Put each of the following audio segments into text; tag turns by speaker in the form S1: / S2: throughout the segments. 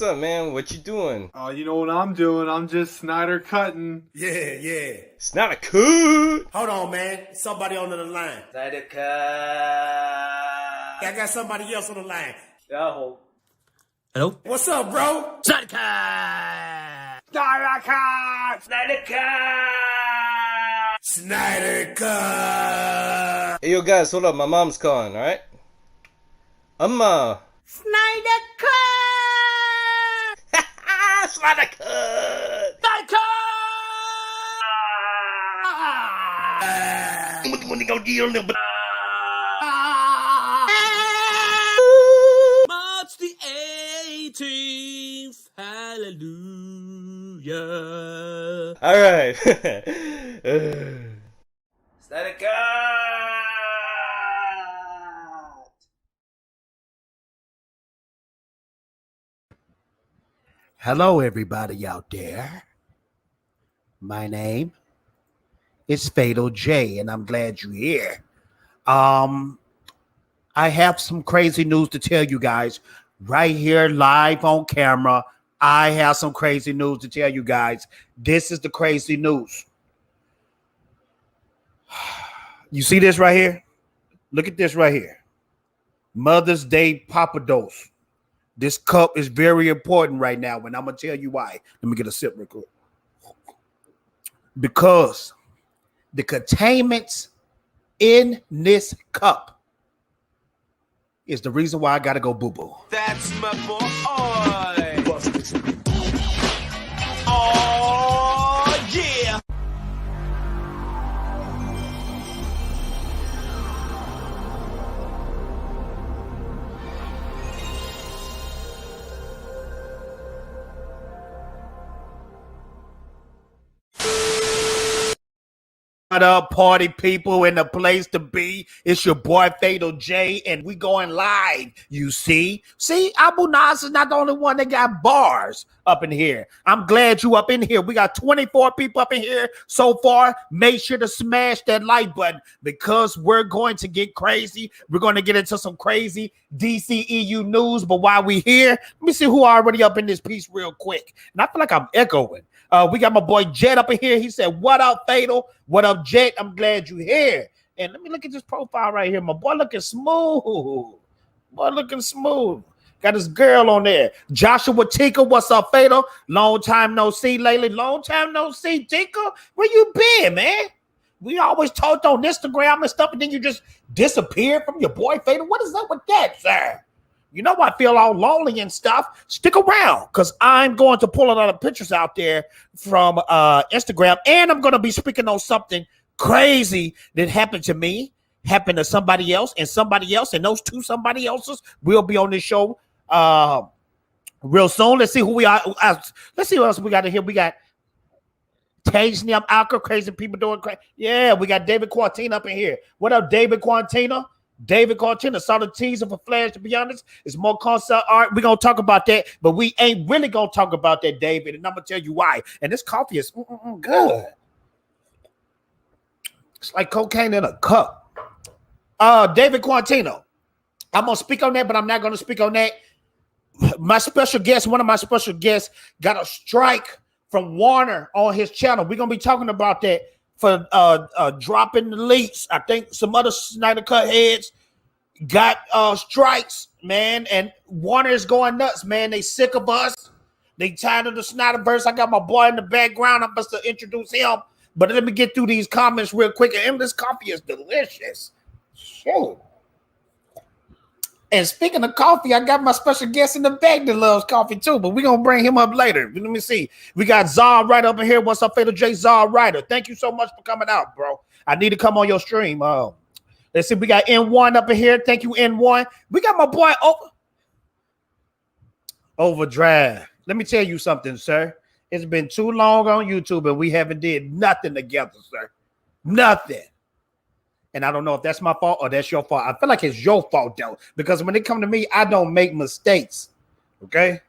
S1: what's up, man? What you doing?
S2: Oh, you know what I'm doing? I'm just Snyder cutting.
S3: Yeah.
S1: Snyder Cut.
S3: Hold on, man. Somebody on the line.
S1: Snyder Cut.
S3: I got somebody else on the line.
S1: Hello.
S3: What's up, bro?
S1: Snyder Cut.
S2: Snyder cut!
S1: Snyder Cut.
S3: Snyder Cut.
S1: Hey, yo, guys, hold up. My mom's calling, all right?
S3: Snyder Cut.
S1: Snyder Cut.
S3: Snyder Cut.
S4: March the 18th, hallelujah.
S1: All right. Snyder Cut.
S5: Hello, everybody out there. My name is Fatal J, and I'm glad you're here. I have some crazy news to tell you guys right here, live on camera. I have some crazy news to tell you guys. This is the crazy news. You see this right here? Look at this right here. Mother's Day Papados. This cup is very important right now, and I'm going to tell you why. Let me get a sip real quick. Because the containments in this cup is the reason why I got to go boo-boo.
S4: That's my boy. Oh, yeah.
S5: What up, party people, in the place to be? It's your boy Fatal J, and we going live. You see, Abu Nas is not the only one that got bars up in here. I'm glad you up in here. We got 24 people up in here so far. Make sure to smash that like button because we're going to get crazy. We're going to get into some crazy DCEU news. But while we here, let me see who already up in this piece real quick. And I feel like I'm echoing. We got my boy Jet up in here. He said, "What up, Fatal? What up, Jet? I'm glad you're here." And let me look at this profile right here. My boy looking smooth. Got his girl on there. Joshua Tika, what's up, Fatal? Long time no see lately. Long time no see, Tika. Where you been, man? We always talked on Instagram and stuff, and then you just disappeared from your boy, Fatal. What is up with that, sir? You know I feel all lonely and stuff. Stick around, because I'm going to pull a lot of pictures out there from Instagram, and I'm going to be speaking on something crazy that happened to me, happened to somebody else, and those two somebody else's will be on this show real soon. Let's see who we are. Let's see what else we got in here. We got Tajnium Alka, crazy people doing crazy. Yeah, we got David Quartina up in here. What up, David Quartina? David Quartina saw the teaser for Flash. To be honest, it's more concept art. We're going to talk about that, but we ain't really going to talk about that, David, and I'm going to tell you why. And this coffee is good. It's like cocaine in a cup. David Quartino. I'm going to speak on that, but I'm not going to speak on that. My special guest, one of my special guests, got a strike from Warner on his channel. We're going to be talking about that for dropping the leaks. I think some other Snyder Cut heads got strikes, man, and Warner is going nuts, man. They sick of us. They tired of the Snyderverse. I got my boy in the background. I'm supposed to introduce him, but let me get through these comments real quick. And this coffee is delicious. Shoot. And speaking of coffee, I got my special guest in the back that loves coffee too, but we're going to bring him up later. Let me see. We got Zar right up in here. What's up, Fatal J? Zar Ryder. Thank you so much for coming out, bro. I need to come on your stream. Let's see. We got N1 up in here. Thank you, N1. We got my boy Overdrive. Let me tell you something, sir. It's been too long on YouTube, and we haven't did nothing together, sir. Nothing. And I don't know if that's my fault or that's your fault. I feel like it's your fault, though, because when it comes to me, I don't make mistakes, okay?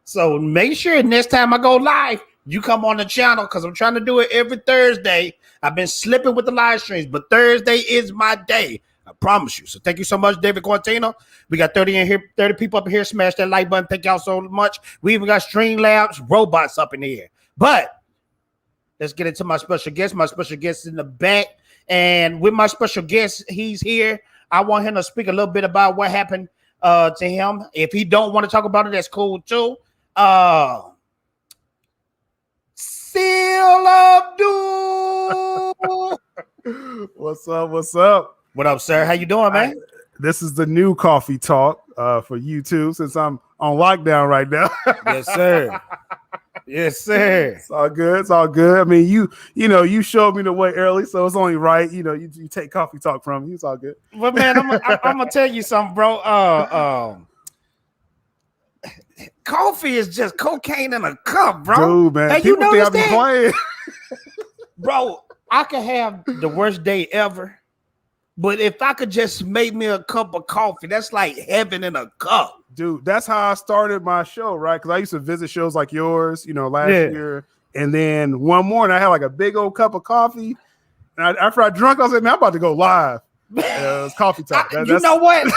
S5: So make sure next time I go live, you come on the channel because I'm trying to do it every Thursday. I've been slipping with the live streams, but Thursday is my day, I promise you. So thank you so much, David Quartino. We got 30 in here, 30 people up in here. Smash that like button. Thank y'all so much. We even got Streamlabs robots up in here. But let's get into my special guest. My special guest is in the back. And with my special guest, he's here. I want him to speak a little bit about what happened to him. If he don't want to talk about it, that's cool too. Seal of Doom.
S6: What's up? What's up?
S5: What up, sir? How you doing, man?
S6: This is the new coffee talk for YouTube since I'm on lockdown right now.
S5: Yes, sir. Yes, sir.
S6: It's all good. It's all good. I mean, you know, you showed me the way early, so it's only right. You know, you take coffee talk from me. It's all good.
S5: But man, I'm gonna tell you something, bro. Coffee is just cocaine in a cup, bro.
S6: Dude, man,
S5: Hey, you
S6: people think I
S5: notice
S6: be
S5: that?
S6: playing.
S5: Bro, I could have the worst day ever. But if I could just make me a cup of coffee, that's like heaven in a cup.
S6: Dude, that's how I started my show, right? Because I used to visit shows like yours, you know, last year. And then one morning I had like a big old cup of coffee. And after I drank, I was like, man, I'm about to go live. It was coffee talk.
S5: You know what?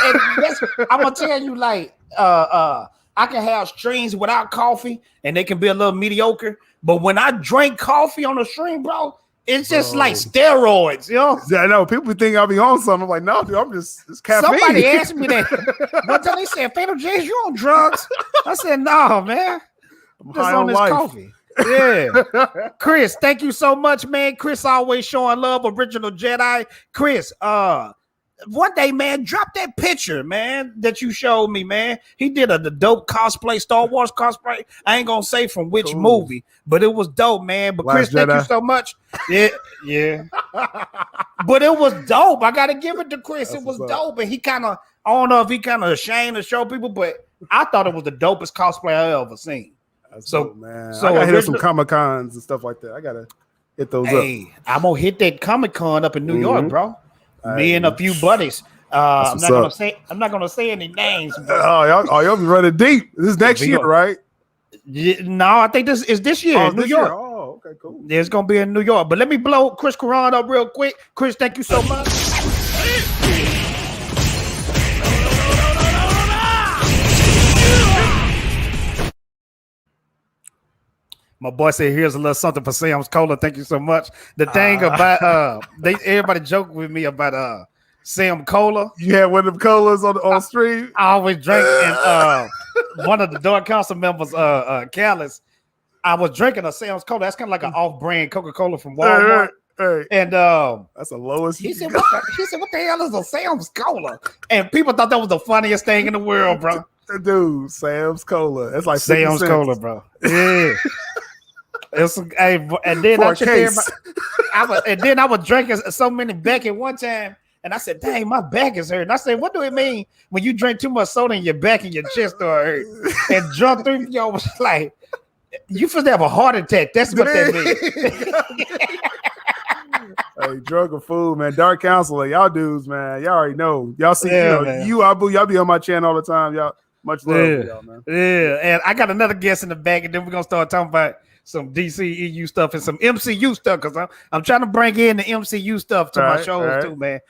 S5: I'm gonna tell you, like, I can have streams without coffee and they can be a little mediocre. But when I drink coffee on the stream, bro, it's just like steroids, you know?
S6: Yeah, I know. People think I'll be on something. I'm like, no, dude, it's caffeine.
S5: Somebody asked me that. One time they said, Fatal James, you on drugs? I said, no, man.
S6: I'm
S5: Just
S6: high
S5: on
S6: on
S5: this
S6: life.
S5: coffee. Yeah. Chris, thank you so much, man. Chris always showing love, original Jedi. Chris, one day, man, drop that picture, man, that you showed me, man. He did the dope cosplay, Star Wars cosplay. I ain't gonna say from which movie, but it was dope, man. But
S6: Last
S5: Chris, thank
S6: Jedi.
S5: you so much. Yeah. But it was dope. I gotta give it to Chris.
S6: That's
S5: it was
S6: what's up.
S5: dope, and I don't know if he kind of ashamed to show people, but I thought it was the dopest cosplay I ever seen.
S6: That's
S5: So-
S6: dope, man.
S5: so
S6: I gotta hit up some
S5: original-
S6: Comic-Cons and stuff like that. I gotta hit those up.
S5: Hey, I'm gonna hit that Comic-Con up in New York, bro. Me and a few buddies. I'm
S6: what's
S5: not
S6: up.
S5: gonna say any names. But
S6: Y'all be running deep. This is next
S5: New
S6: year,
S5: York.
S6: right?
S5: no, I think this is this year in New
S6: this
S5: York.
S6: year. Oh, okay, cool.
S5: It's gonna be in New York. But let me blow Chris Karan up real quick. Chris, thank you so much. My boy said, "Here's a little something for Sam's Cola." Thank you so much. The thing about everybody joke with me about Sam Cola.
S6: You had one of them colas on stream.
S5: I always drink, and one of the Door Council members, Callis, I was drinking a Sam's Cola. That's kind of like an off-brand Coca-Cola from Walmart.
S6: Hey,
S5: And
S6: that's the lowest.
S5: he said, "What the hell is a Sam's Cola?" And people thought that was the funniest thing in the world, bro.
S6: Dude, Sam's Cola. It's like 50
S5: Sam's
S6: cents.
S5: Cola, bro. Yeah. It's and then
S6: For
S5: I
S6: a
S5: took
S6: case.
S5: I was drinking so many back at one time, and I said, "Dang, my back is hurting." I said, "What do it mean when you drink too much soda in your back and your chest start hurt?" And drunk three y'all was like, "You supposed to have a heart attack." That's what that means.
S6: Hey, drug or food, man. Dark Counselor, y'all dudes, man. Y'all already know. Y'all see,
S5: Yeah, man.
S6: Abu, y'all be on my channel all the time. Y'all, much love for y'all, man.
S5: Yeah, and I got another guest in the back, and then we're gonna start talking about some DCEU stuff and some MCU stuff because I'm trying to bring in the MCU stuff to my
S6: Right,
S5: shows
S6: right.
S5: too, man.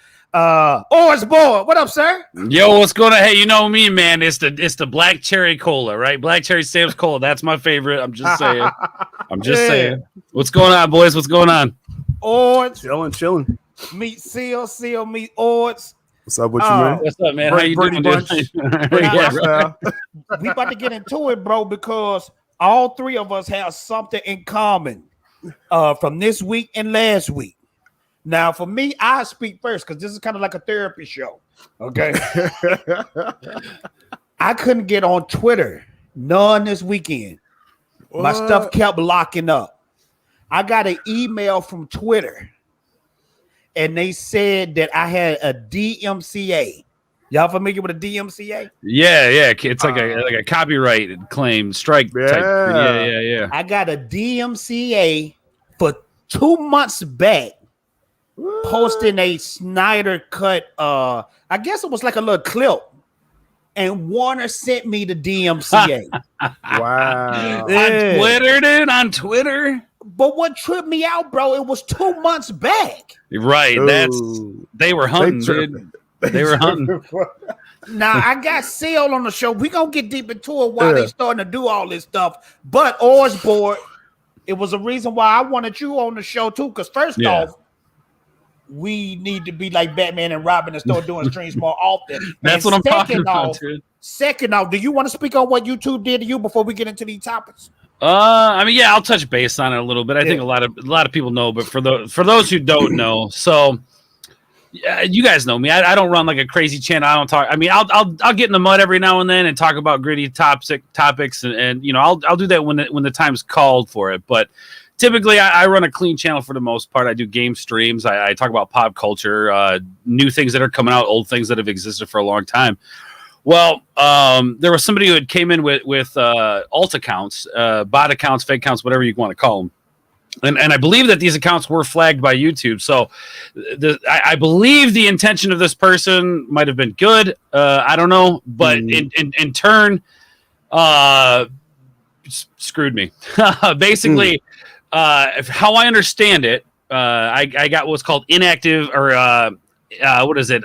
S5: Orange Boy, what up, sir?
S7: Yo, what's going on? Hey, you know me, man. It's the black cherry cola, right? Black cherry Sam's Cola. That's my favorite. I'm just saying.
S5: Yeah.
S7: saying. What's going on, boys? What's going on?
S5: Orange
S6: Chilling.
S5: meet Seal meet Orange.
S6: What's up with you, man?
S7: What's up, man?
S6: Brady
S7: How you doing,
S6: Bunch.
S7: dude?
S6: Brady
S7: Yeah,
S6: Bunch
S7: right.
S6: style.
S5: We about to get into it, bro, because all three of us have something in common from this week and last week. Now, for me, I speak first because this is kind of like a therapy show. Okay. I couldn't get on Twitter none this weekend. My stuff kept locking up. I got an email from Twitter and they said that I had a DMCA. Y'all familiar with a DMCA?
S7: Yeah. It's like a copyright claim strike type. Yeah.
S5: I got a DMCA for 2 months back, posting a Snyder Cut. I guess it was like a little clip, and Warner sent me the DMCA.
S6: Wow.
S5: Yeah.
S7: On Twitter, dude. On Twitter.
S5: But what tripped me out, bro? It was 2 months back.
S7: Right.
S6: Dude.
S7: They were hunting,
S6: tripping.
S7: dude. They were hunting.
S5: Now I got Seal on the show. We gonna get deep into it while they starting to do all this stuff. But Orange Board, it was a reason why I wanted you on the show too. Because first off, we need to be like Batman and Robin and start doing streams more often.
S7: That's what I'm talking about, dude.
S5: Second off, do you want to speak on what YouTube did to you before we get into these topics?
S7: I mean, yeah, I'll touch base on it a little bit. I think a lot of people know, but for those who don't know, so you guys know me. I don't run like a crazy channel. I don't talk. I mean, I'll get in the mud every now and then and talk about gritty topics, and you know, I'll do that when the time's called for it. But typically, I run a clean channel for the most part. I do game streams. I talk about pop culture, new things that are coming out, old things that have existed for a long time. Well, there was somebody who had came in with alt accounts, bot accounts, fake accounts, whatever you want to call them. And I believe that these accounts were flagged by YouTube. So I believe the intention of this person might have been good. I don't know. But in turn, screwed me. Basically, how I understand it, I got what's called inactive or what is it?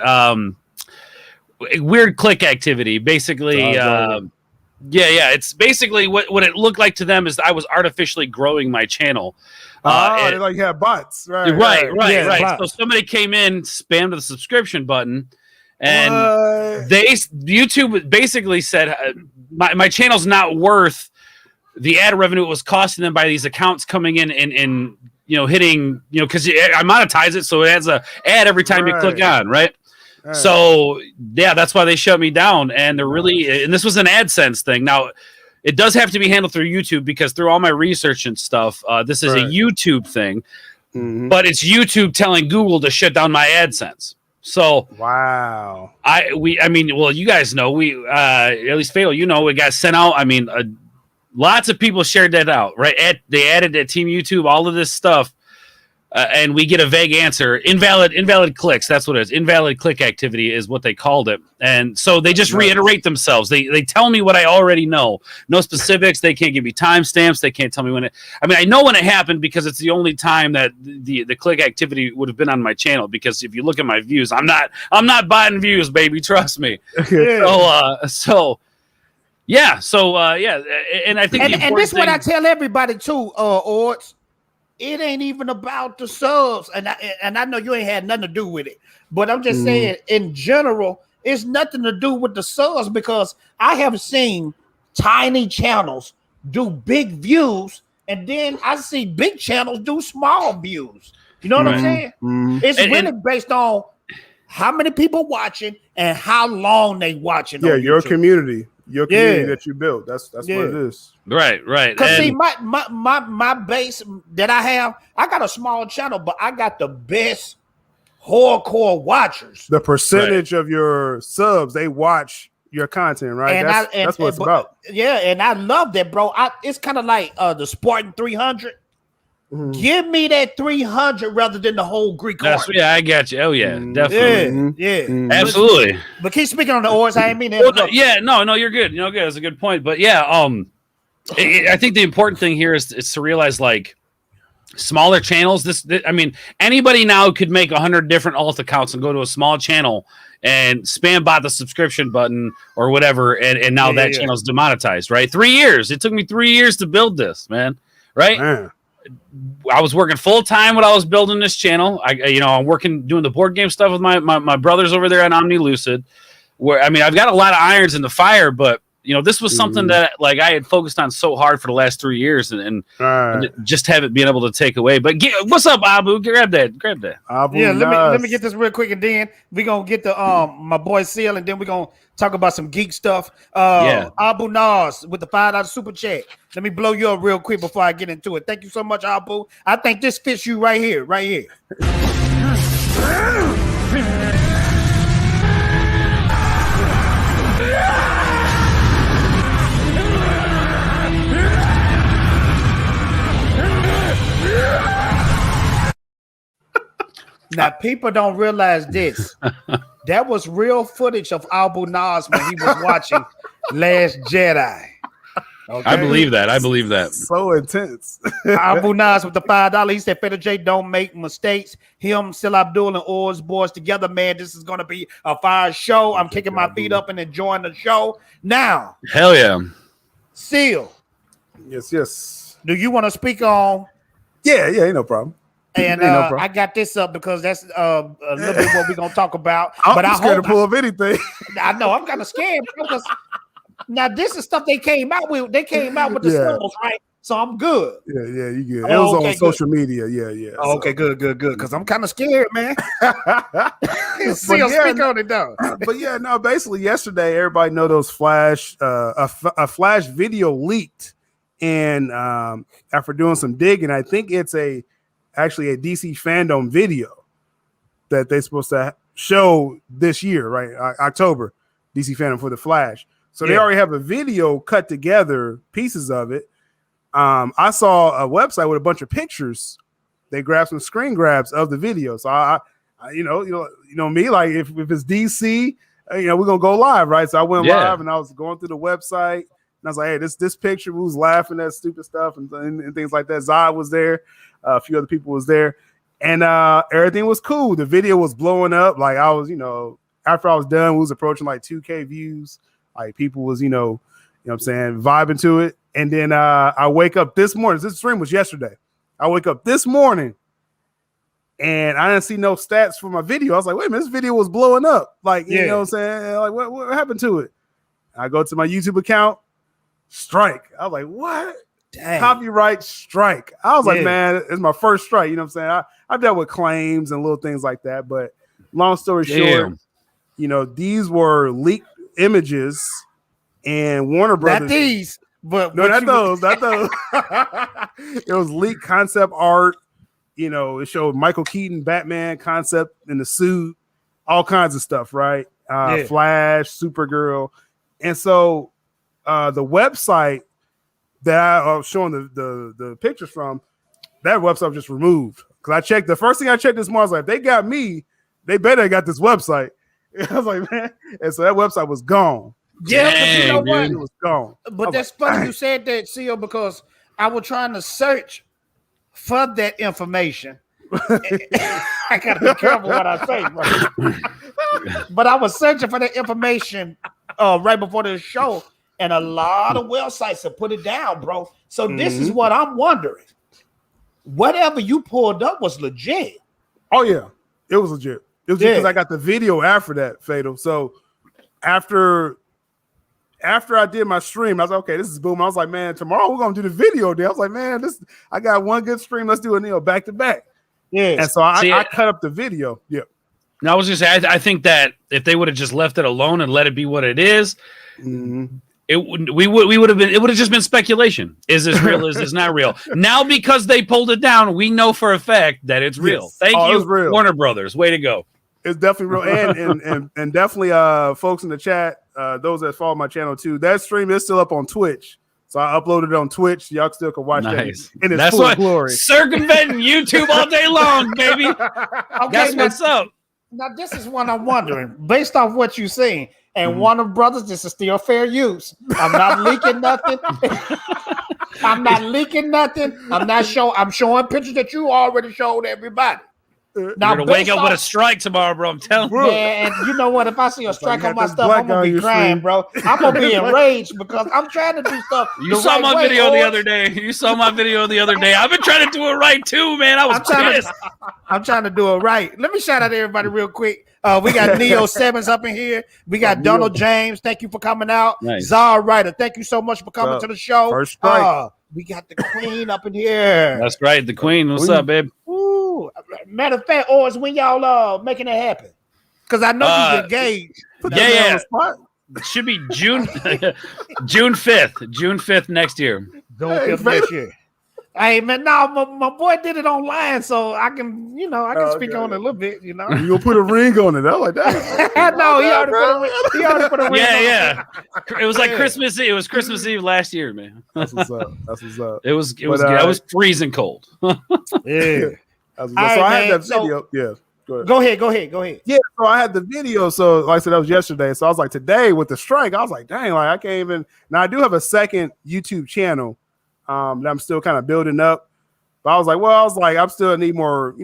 S7: Weird click activity. Basically, it's basically what it looked like to them is I was artificially growing my channel.
S6: They like have bots,
S7: right. Bots. So somebody came in, spammed the subscription button, and YouTube basically said my channel's not worth the ad revenue it was costing them by these accounts coming in and you know hitting because I monetize it, so it adds a ad every time you click on, right? So yeah, that's why they shut me down, and they're really and this was an AdSense thing. Now it does have to be handled through YouTube because through all my research and stuff, this is a YouTube thing, but it's YouTube telling Google to shut down my AdSense. So
S6: wow,
S7: I mean, well, you guys know we at least Fatal, it got sent out. I mean, lots of people shared that out, right? They added that Team YouTube, all of this stuff. And we get a vague answer. Invalid clicks. That's what it is. Invalid click activity is what they called it. And so they just reiterate themselves. They tell me what I already know. No specifics. They can't give me timestamps. They can't tell me when it. I mean, I know when it happened because it's the only time that the click activity would have been on my channel. Because if you look at my views, I'm not buying views, baby. Trust me. So. Yeah. And I think
S5: and this is what I tell everybody too, Orts. It ain't even about the subs, and I know you ain't had nothing to do with it, but I'm just saying in general, it's nothing to do with the subs because I have seen tiny channels do big views, and then I see big channels do small views. You know what I'm saying? It's really based on how many people watching and how long they watching.
S6: Yeah, your community. Your community that you built. That's what it is.
S7: Right.
S5: Because see, my base that I have, I got a small channel, but I got the best hardcore watchers.
S6: The percentage of your subs, they watch your content, right?
S5: And
S6: that's what it's about.
S5: Yeah, and I love that, bro. It's kind of like the Spartan 300. Give me that 300 rather than the whole Greek army.
S7: Yeah, I got you. Oh yeah, definitely.
S5: Yeah,
S7: absolutely.
S5: But keep speaking on the oars. I ain't mean that.
S7: No, you're good. Good. That's a good point. But yeah, I think the important thing here is to realize like smaller channels. This I mean, anybody now could make 100 different alt accounts and go to a small channel and spam bot the subscription button or whatever, and now that channel's demonetized. Right? 3 years. It took me 3 years to build this, man. Right?
S6: Man.
S7: I was working full time when I was building this channel. I'm working doing the board game stuff with my brothers over there at Omni Lucid. Where I mean, I've got a lot of irons in the fire, but this was something that like I had focused on so hard for the last 3 years, and just haven't been able to take away. But what's up, Abu? Grab that.
S6: Abu,
S5: let me get this real quick, and then we gonna get the my boy Seal, and then we gonna talk about some geek stuff. Abu Nas with the $5 super chat. Let me blow you up real quick before I get into it. Thank you so much, Abu. I think this fits you right here. Now, people don't realize this. That was real footage of Abu Nas when he was watching Last Jedi. Okay.
S7: I believe that. I believe that.
S6: So intense.
S5: Abu Nas with the $5. He said, Feta J, don't make mistakes. Him, Sil Abdul, and Oz boys together, man. This is going to be a fire show. I'm kicking my feet up and enjoying the show. Now,
S7: Hell yeah.
S5: Seal,
S6: Yes.
S5: do you want to speak on?
S6: Yeah, ain't no problem.
S5: And
S6: Ain't no problem.
S5: I got this up because that's a little bit what we're going to talk about.
S6: I'm
S5: but I
S6: scared
S5: hope
S6: to pull up anything.
S5: I know I'm kind of scared because now this is stuff they came out with. They came out with the symbols, right? So I'm good.
S6: Yeah, you good.
S5: Oh,
S6: It was
S5: okay,
S6: on social media. Yeah.
S5: Oh, okay, good. Because I'm kind of scared, man. Seal, speak on it though.
S6: But yeah, no. Basically, yesterday, everybody know those Flash, a Flash video leaked, and after doing some digging, I think it's actually a DC fandom video that they're supposed to show this year, right? October, DC fandom for the Flash. So they already have a video cut together, pieces of it. I saw a website with a bunch of pictures. They grabbed some screen grabs of the video. So I you know me, like if it's DC, we're gonna go live, right? So I went live and I was going through the website and I was like, hey, this picture, we was laughing at stupid stuff and things like that. Zod was there, a few other people was there, and everything was cool. The video was blowing up. Like I was, after I was done, we was approaching like 2K views. Like people was, you know what I'm saying, vibing to it. And then I wake up this morning. This stream was yesterday. I wake up this morning and I didn't see no stats for my video. I was like, wait a minute, this video was blowing up. Like, you know what I'm saying? Like, what happened to it? I go to my YouTube account, strike. I was like, what? Dang. Copyright strike. I was like, man, it's my first strike. You know what I'm saying? I dealt with claims and little things like that. But long story short, these were leaked images and Warner Brothers.
S5: Not these. But
S6: no, not those. It was leaked concept art. It showed Michael Keaton, Batman concept in the suit, all kinds of stuff, right? Flash, Supergirl. And so the website that I was showing the pictures from, that website was just removed. Because I checked, the first thing I checked this morning, I was like, if they got me, they better have got this website. I was like, man. And so that website was gone.
S5: Yeah, but you know what?
S6: It was gone.
S5: But that's funny you said that, Seal, because I was trying to search for that information. I gotta be careful what I say, bro. But I was searching for that information right before the show, and a lot of websites have put it down, bro. So this is what I'm wondering. Whatever you pulled up was legit.
S6: Oh yeah, it was legit. It was because I got the video after that, Fatal. So after I did my stream, I was like, okay, this is boom. I was like, man, tomorrow we're gonna do the video day. I was like, man, I got one good stream. Let's do it, back to back. Yeah. And so I cut up the video. Yeah.
S7: Now I was gonna say, I think that if they would have just left it alone and let it be what it is, it would have just been speculation. Is this real? Is this not real? Now because they pulled it down, we know for a fact that it's real.
S6: Yes.
S7: Thank you, Warner Brothers. Way to go.
S6: It's definitely real, and definitely, folks in the chat, those that follow my channel too. That stream is still up on Twitch, so I uploaded it on Twitch. Y'all still can watch that in its full glory.
S7: Circumventing YouTube all day long, baby. That's what's up.
S5: Now this is what I'm wondering, based off what you're saying, and Warner Brothers, this is still fair use. I'm not leaking nothing. I'm not leaking nothing. I'm showing pictures that you already showed everybody.
S7: Now, you're gonna wake up with a strike tomorrow, bro. I'm telling you.
S5: Yeah, and you know what? If I see a strike on my stuff, I'm gonna be crying, bro. I'm gonna be enraged because I'm trying to do stuff.
S7: You saw my video the other day. I've been trying to do it right too, man. I was pissed.
S5: I'm trying to do it right. Let me shout out to everybody real quick. We got Neo Sevens up in here. We got Donald James. Thank you for coming out. Nice. Zara Ryder, thank you so much for coming to the show.
S6: First strike.
S5: We got the Queen up in here.
S7: That's right, the Queen. What's up, babe?
S5: Ooh. Matter of fact, or is when y'all making it happen? Because I know you're engaged.
S7: Yeah. It should be June 5th. June 5th next year.
S5: June 5th next year. Hey man, my boy did it online, so I can, speak on it a little bit,
S6: You gonna put a ring on it? I like that.
S5: No, he already put a ring.
S7: Yeah. It was like Christmas. It was Christmas Eve last year, man.
S6: That's what's up. It
S7: was. I was freezing cold.
S5: Yeah.
S6: So I had that video.
S5: Go ahead.
S6: Yeah, so I had the video. So like I said, that was yesterday. So I was like, today with the strike, I was like, dang, like I can't even. Now I do have a second YouTube channel that I'm still kind of building up. But I was like, I'm still need more,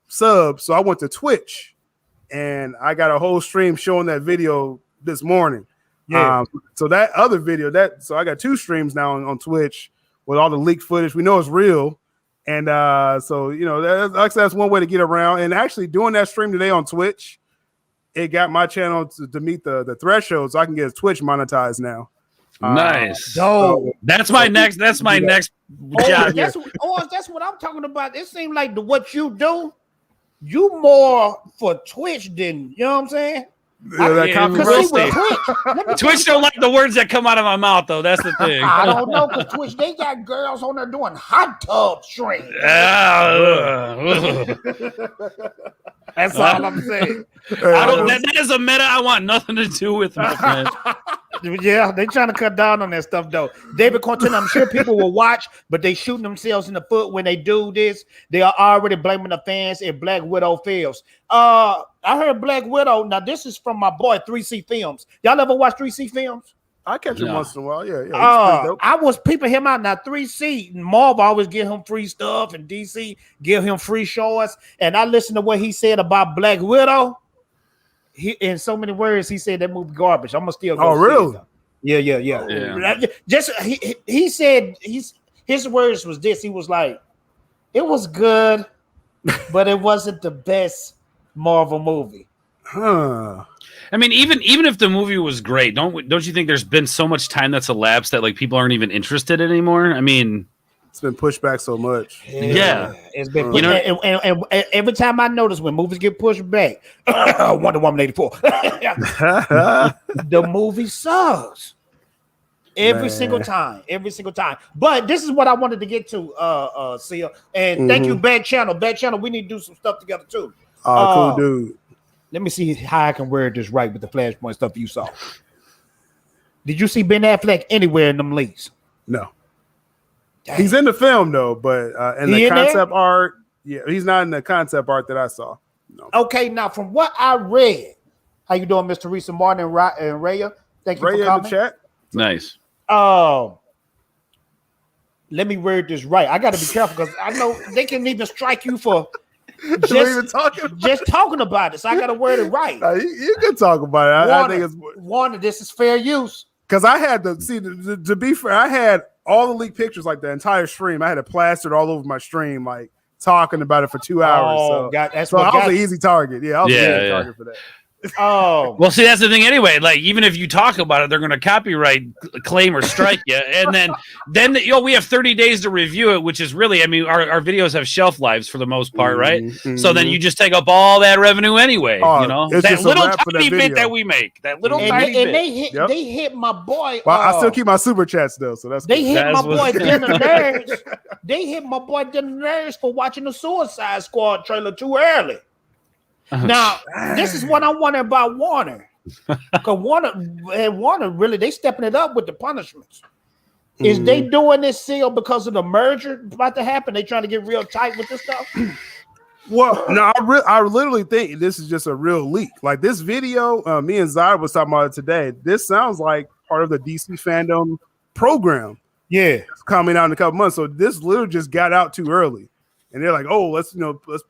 S6: subs. So I went to Twitch, and I got a whole stream showing that video this morning. Yeah. So that other video, so I got 2 streams now on Twitch with all the leaked footage. We know it's real. And so, that's one way to get around. And actually doing that stream today on Twitch, it got my channel to meet the threshold, so I can get Twitch monetized now.
S7: Nice.
S5: So
S7: that's my next job.
S5: That's what I'm talking about. It seems like what you do, you more for Twitch than, you know what I'm saying?
S7: Twitch don't like the words that come out of my mouth, though. That's the thing.
S5: I don't know, because Twitch, they got girls on there doing hot tub streams. That's all I'm saying.
S7: That is a meta I want nothing to do with, my friend.
S5: Yeah, they trying to cut down on that stuff, though. David Content, I'm sure people will watch, but they shooting themselves in the foot when they do this. They are already blaming the fans if Black Widow fails. I heard Black Widow. Now, this is from my boy 3C Films. Y'all ever watch 3C Films?
S6: I catch him once in a while. Yeah.
S5: I was peeping him out. Now, 3C, Marvel always give him free stuff, and DC give him free shorts. And I listened to what he said about Black Widow. In so many words, he said that movie garbage. I'm gonna still go.
S6: Oh, really?
S5: Yeah. Just he said his words was this. He was like, it was good, but it wasn't the best Marvel movie.
S6: Huh.
S7: I mean, even if the movie was great, don't you think there's been so much time that's elapsed that like people aren't even interested anymore? I mean,
S6: it's been pushed back so much.
S7: Yeah.
S5: It's been and every time I notice when movies get pushed back, Wonder Woman 84, the movie sucks. Every single time. But this is what I wanted to get to, Sia. And thank you, Bad Channel. Bad Channel, we need to do some stuff together too.
S6: Cool dude.
S5: Let me see how I can word this right with the flashpoint stuff you saw. Did you see Ben Affleck anywhere in them leaks?
S6: No. Dang. He's in the film though, but in the concept art, he's not in the concept art that I saw. No.
S5: Okay, now from what I read, how you doing, Mr. Teresa Martin and Raya? Thank you for coming.
S6: In the chat.
S7: Nice.
S5: Let me word this right. I got to be careful because I know they can even strike you for just talking about it. So I got to word it right.
S6: You can talk about it. I think it's
S5: Warner. This is fair use.
S6: Because I had to be fair, I had all the leaked pictures, like the entire stream. I had it plastered all over my stream, like talking about it for 2 hours.
S5: Oh,
S6: I was an easy target. Yeah, I was an easy target for that.
S5: Oh,
S7: well, see, that's the thing anyway. Like, even if you talk about it, they're going to copyright claim or strike you, and then we have 30 days to review it, which is really, I mean, our videos have shelf lives for the most part, right? Mm-hmm. So then you just take up all that revenue anyway. That little tiny bit that we make, that little tiny bit.
S5: They hit my boy.
S6: Well, I still keep my super chats though, so that's.
S5: They hit my boy Dinner Nerds. They hit my boy Dinner Nerds for watching the Suicide Squad trailer too early. Now, this is what I'm wondering about Warner. Because Warner really, they stepping it up with the punishments. Is they doing this seal because of the merger about to happen? They trying to get real tight with this stuff?
S6: Well, no, I literally think this is just a real leak. Like this video, me and Zack was talking about it today. This sounds like part of the DC fandom program.
S5: Yeah.
S6: It's coming out in a couple months. So this literally just got out too early. And they're like, oh, let's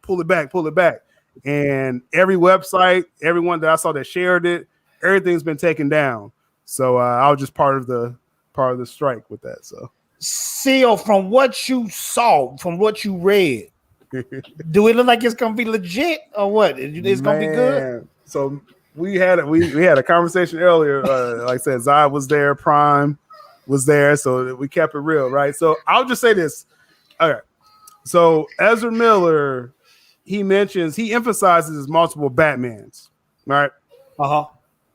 S6: pull it back. And every website, everyone that I saw that shared it, everything's been taken down. So I was just part of the strike with that. So,
S5: Seal, from what you saw, from what you read, do it look like it's gonna be legit or what? It's gonna be good.
S6: So we had a conversation earlier. Like I said, Zai was there, Prime was there, so we kept it real, right? So I'll just say this. All right. So Ezra Miller. He emphasizes multiple Batmans, right?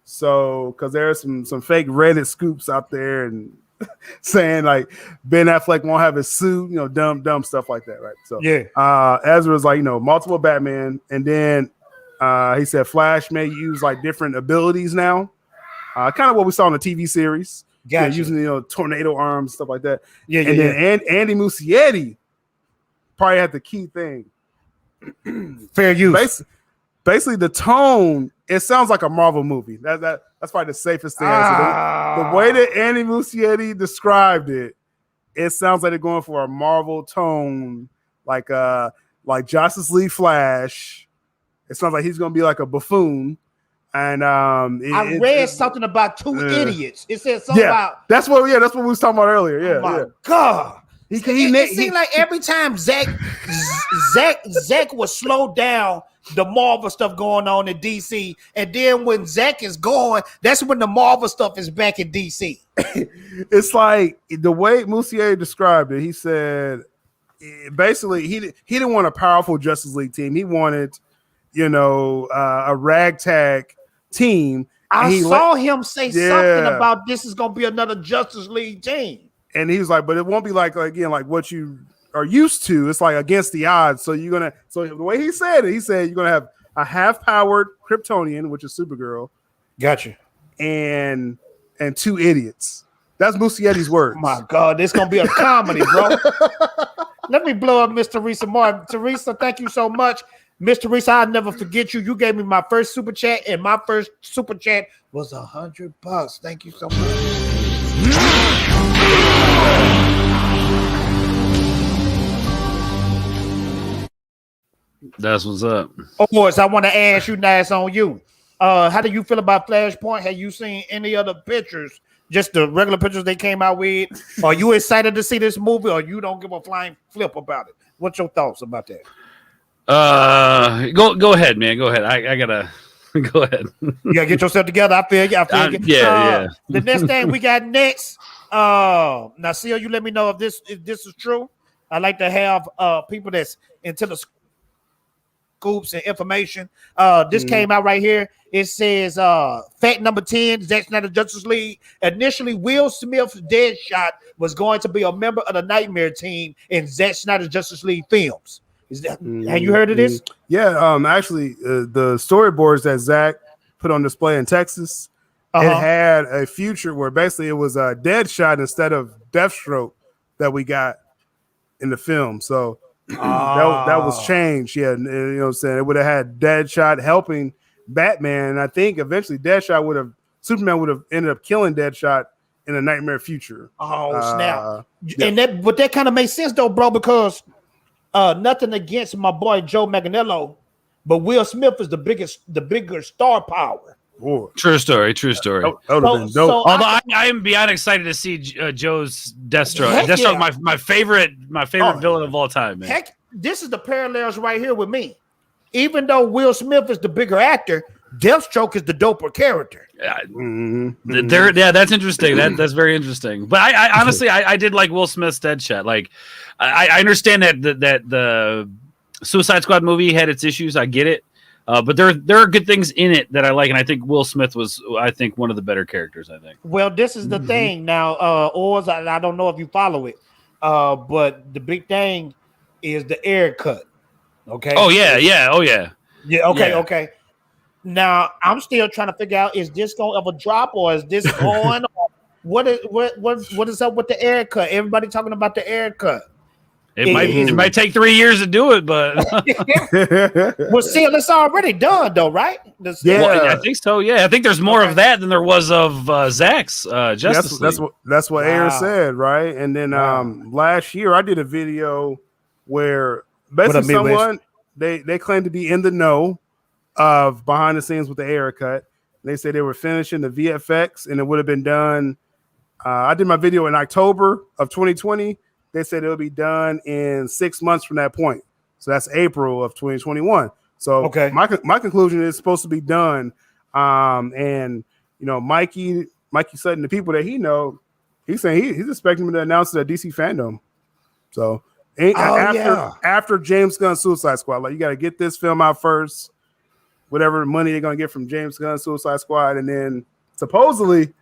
S6: So, because there's some fake Reddit scoops out there and saying like Ben Affleck won't have his suit, dumb stuff like that, right? So, Ezra's like, multiple Batman, and then he said Flash may use like different abilities now, kind of what we saw in the TV series, using tornado arms, stuff like that. Then Andy Muschietti probably had the key thing.
S5: Fair use.
S6: basically the tone. It sounds like a Marvel movie. That's probably the safest thing. The way that Andy Muschietti described it, it sounds like they're going for a Marvel tone, like Justice League Flash. It sounds like he's going to be like a buffoon. And
S5: I read something about two idiots. It said something about
S6: that's what we was talking about earlier. Yeah,
S5: oh my God. It
S6: he
S5: seemed like every time Zack was slowed down the Marvel stuff going on in DC, and then when Zack is gone, that's when the Marvel stuff is back in DC.
S6: It's like the way Muschietti described it. He said basically he didn't want a powerful Justice League team. He wanted, a ragtag team.
S5: I saw him say something about this is going to be another Justice League team.
S6: And he was like, but it won't be like what you are used to. It's like against the odds. So the way he said you're gonna have a half-powered Kryptonian, which is Supergirl.
S5: Gotcha.
S6: And two idiots. That's Muschietti's words.
S5: Oh my God, this gonna be a comedy, bro. Let me blow up Miss Teresa Martin. Teresa, thank you so much. Miss Teresa, I'll never forget you. You gave me my first super chat, and my first super chat was $100. Thank you so much.
S7: That's what's up.
S5: Of course, I want to ask you, nice on you. How do you feel about Flashpoint? Have you seen any other pictures? Just the regular pictures they came out with? Are you excited to see this movie, or you don't give a flying flip about it? What's your thoughts about that?
S7: Go ahead, man. Go ahead. I gotta go ahead.
S5: You gotta get yourself together. I feel you.
S7: Yeah.
S5: The next thing we got next. Now, Seal, you let me know if this is true. I like to have people that's into the scoops and information. This came out right here. It says fact number 10, Zack Snyder Justice League. Initially, Will Smith's Deadshot was going to be a member of the Nightmare team in Zack Snyder Justice League films. Have you heard of this?
S6: Yeah, actually, the storyboards that Zack put on display in Texas, it had a future where basically it was a Deadshot instead of Deathstroke that we got in the film. So that was changed. Yeah, you know what I'm saying? It would have had Deadshot helping Batman, and I think eventually Superman would have ended up killing Deadshot in a nightmare future.
S5: Oh, snap. And that kind of makes sense though, bro, because nothing against my boy Joe Manganiello, but Will Smith is the bigger star power.
S6: Boy.
S7: True story.
S6: That would have been dope.
S7: Although I am beyond excited to see Joe's Deathstroke. Deathstroke, my favorite villain of all time, man.
S5: Heck, this is the parallels right here with me. Even though Will Smith is the bigger actor, Deathstroke is the doper character.
S7: That's interesting. That's very interesting. But I honestly I did like Will Smith's Deadshot. Like I understand that the Suicide Squad movie had its issues. I get it. But there are good things in it that I like, and I think Will Smith was, one of the better characters. I think.
S5: Well, this is the thing now. Oz, I don't know if you follow it, but the big thing is the air cut. Okay.
S7: Oh yeah. Oh yeah.
S5: Yeah. Okay. Now I'm still trying to figure out: is this going to ever drop, or is this on? What is up with the air cut? Everybody talking about the air cut.
S7: It might take 3 years to do it, but
S5: well, see, it's already done though, right?
S7: I think so. Yeah, I think there's more of that than there was of Zack's Justice League.
S6: That's what Ayer said, right? And then last year I did a video where basically someone they claimed to be in the know of behind the scenes with the Ayer cut. They said they were finishing the VFX and it would have been done. I did my video in October of 2020. They said it'll be done in 6 months from that point. So that's April of 2021. So my conclusion is supposed to be done. And Mikey Sutton, the people that he know, he's saying he's expecting him to announce it at DC Fandom. So after James Gunn's Suicide Squad, like you got to get this film out first, whatever money they're gonna get from James Gunn's Suicide Squad, and then supposedly.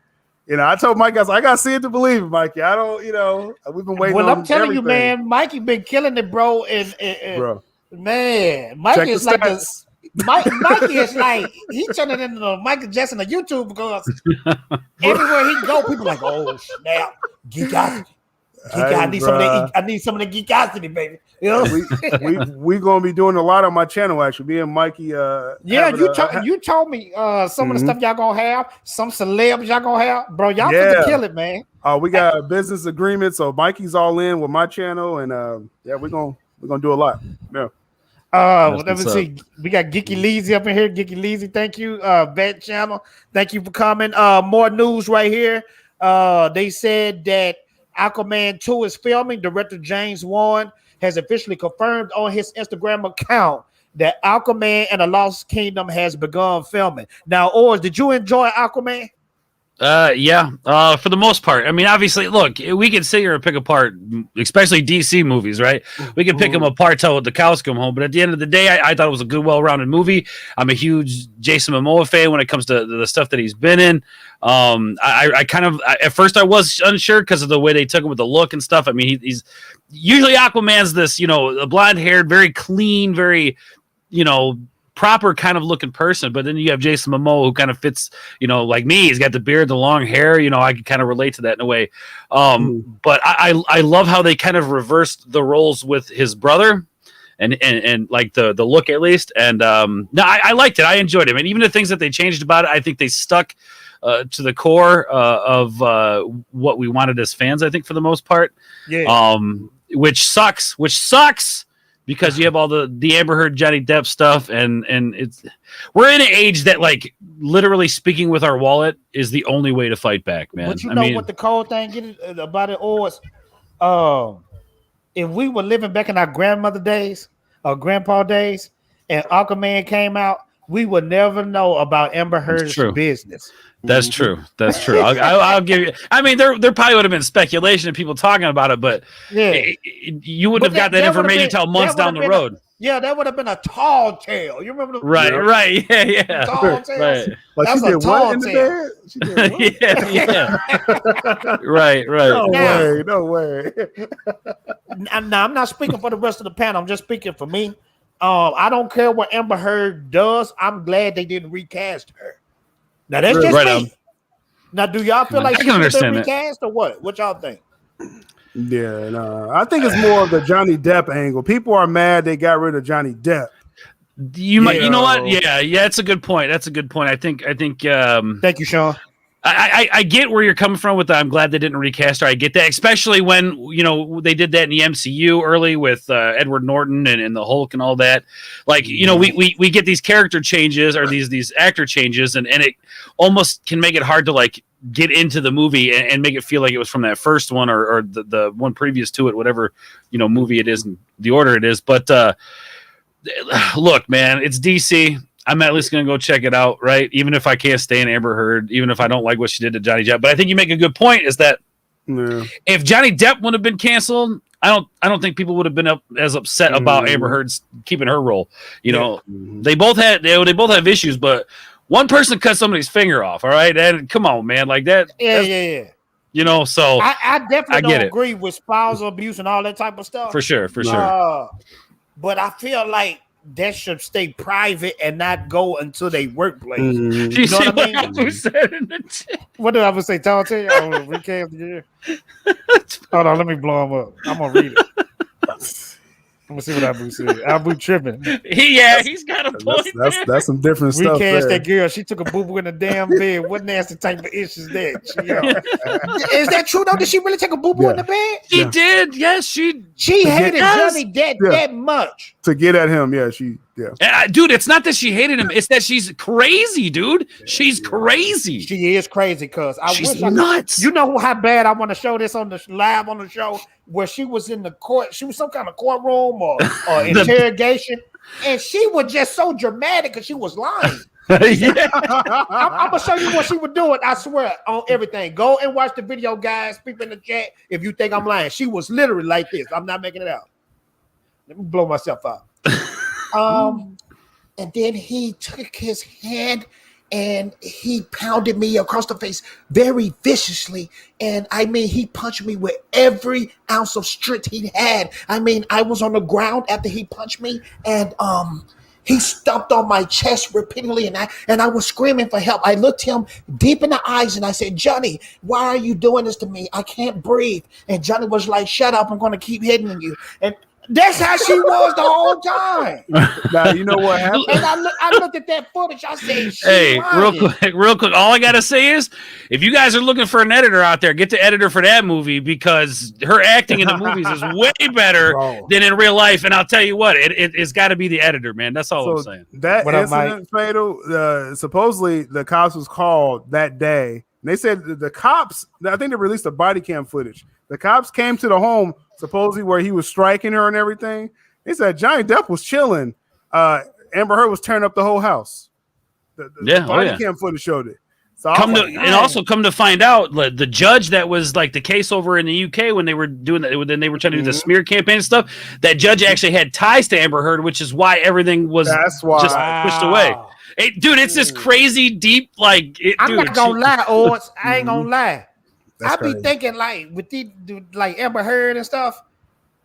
S6: I told Mike, I got to see it to believe it, Mikey. I don't, we've been waiting.
S5: Well, I'm telling you, man, Mikey been killing it, bro. And
S6: bro,
S5: man, Mikey is like Mikey is like he turning into the Michael Jackson of YouTube because everywhere he go, people like, oh snap, geek out. I need some of that. I need some of the geekosity, baby. You know?
S6: we gonna be doing a lot on my channel actually. Me and Mikey.
S5: You told me some of the stuff y'all gonna have. Some celebs y'all gonna have, bro. Y'all finna kill it, man.
S6: We got a business agreement, so Mikey's all in with my channel, and we're gonna do a lot. Yeah.
S5: Let me see. We got Geeky Leezy up in here. Geeky Leezy, thank you. Vet channel, thank you for coming. More news right here. They said that Aquaman 2 is filming. Director James Wan has officially confirmed on his Instagram account that Aquaman and the Lost Kingdom has begun filming. Now, Oz, did you enjoy Aquaman?
S7: Yeah, for the most part. I mean, obviously, look, we can sit here and pick apart, especially DC movies, right? We can pick them apart till the cows come home. But at the end of the day, I thought it was a good, well-rounded movie. I'm a huge Jason Momoa fan when it comes to the stuff that he's been in. I kind of, at first I was unsure because of the way they took him with the look and stuff. I mean, he's usually Aquaman's this, a blonde-haired, very clean, very, proper kind of looking person, but then you have Jason Momoa who kind of fits, like me. He's got the beard, the long hair. I can kind of relate to that in a way. But I love how they kind of reversed the roles with his brother, and like the look at least. And no, I liked it. I enjoyed it. And even the things that they changed about it, I think they stuck to the core of what we wanted as fans. I think for the most part, which sucks. Because you have all the Amber Heard, Johnny Depp stuff, and we're in an age that, like, literally speaking with our wallet is the only way to fight back, man.
S5: But what the cold thing is about it was, if we were living back in our grandmother days or grandpa days, and Aquaman came out, we would never know about Amber Heard's business.
S7: That's true. That's true. I'll give you. I mean, there probably would have been speculation and people talking about it, but you wouldn't have got that information until months down the road.
S5: That would have been a tall tale. You remember?
S7: Right. Yeah.
S5: Tall tale.
S6: Right. Like she did what in the bed? She did what?
S7: Yeah. Right.
S6: No way.
S5: Now, I'm not speaking for the rest of the panel. I'm just speaking for me. I don't care what Amber Heard does. I'm glad they didn't recast her. Now that's just me. Now, do y'all feel like she should have been recast or what? What y'all think?
S6: Yeah, no. I think it's more of the Johnny Depp angle. People are mad they got rid of Johnny Depp.
S7: You know what? Yeah, that's a good point. I think.
S5: Thank you, Sean.
S7: I get where you're coming from with that. I'm glad they didn't recast her. I get that, especially when they did that in the MCU early with Edward Norton and the Hulk and all that. Like we get these character changes or these actor changes, and it almost can make it hard to like get into the movie and make it feel like it was from that first one or the one previous to it, whatever movie it is and the order it is. But look, man, it's DC. I'm at least going to go check it out, right? Even if I can't stand Amber Heard, even if I don't like what she did to Johnny Depp. But I think you make a good point is that if Johnny Depp would have been canceled, I don't think people would have been as upset about Amber Heard's keeping her role. They both have issues, but one person cut somebody's finger off, all right? And come on, man, like that. Yeah. So
S5: I definitely don't agree with spousal abuse and all that type of stuff.
S7: For sure.
S5: But I feel like that should stay private and not go into their workplace.
S7: You know what I mean?
S5: What did I say? Tell you. Hold on, let me blow him up. I'm gonna read it. I'm gonna see what Abu said. Abu tripping.
S7: He's got a point.
S6: That's some different stuff.
S5: Recast that girl. She took a boo boo in the damn bed. What nasty type of issues that? Is that true though? Did she really take a boo boo in the bed?
S7: She did. Yes, she
S5: hated Johnny that much
S6: to get at him.
S7: Dude, it's not that she hated him. It's that she's crazy, dude. She's crazy.
S5: She is crazy, cuz
S7: she's nuts.
S5: You know how bad I want to show this on the live on the show where she was in the court. She was some kind of courtroom or interrogation, and she was just so dramatic because she was lying. I'm gonna show you what she was doing. I swear on everything. Go and watch the video, guys. People in the chat, if you think I'm lying, she was literally like this. I'm not making it out. Let me blow myself out. And then he took his hand and he pounded me across the face very viciously. And I mean, he punched me with every ounce of strength he had. I mean, I was on the ground after he punched me, and He stomped on my chest repeatedly, and I was screaming for help. I looked him deep in the eyes and I said, Johnny, why are you doing this to me? I can't breathe. And Johnny was like, shut up, I'm going to keep hitting you. And that's how she was the whole time.
S6: Now, you know what happened?
S5: And I looked at that footage. I said,
S7: Hey, real quick. All I gotta say is, if you guys are looking for an editor out there, get the editor for that movie because her acting in the movies is way better than in real life. And I'll tell you what, it's got to be the editor, man. That's all I'm saying.
S6: That incident, Fatal. Supposedly, the cops was called that day. And they said the cops. I think they released the body cam footage. The cops came to the home supposedly where he was striking her and everything. They said Johnny Depp was chilling. Amber Heard was tearing up the whole house. The body cam footage showed it. So come to find out, the judge that was like the case over in the UK when they were doing that, then they were trying to do the smear campaign and stuff. That judge actually had ties to Amber Heard, which is why everything was just pushed away. Hey, dude, it's this crazy deep
S5: I'm not gonna lie, Odds. I ain't gonna lie. I be thinking like with the like Amber Heard and stuff,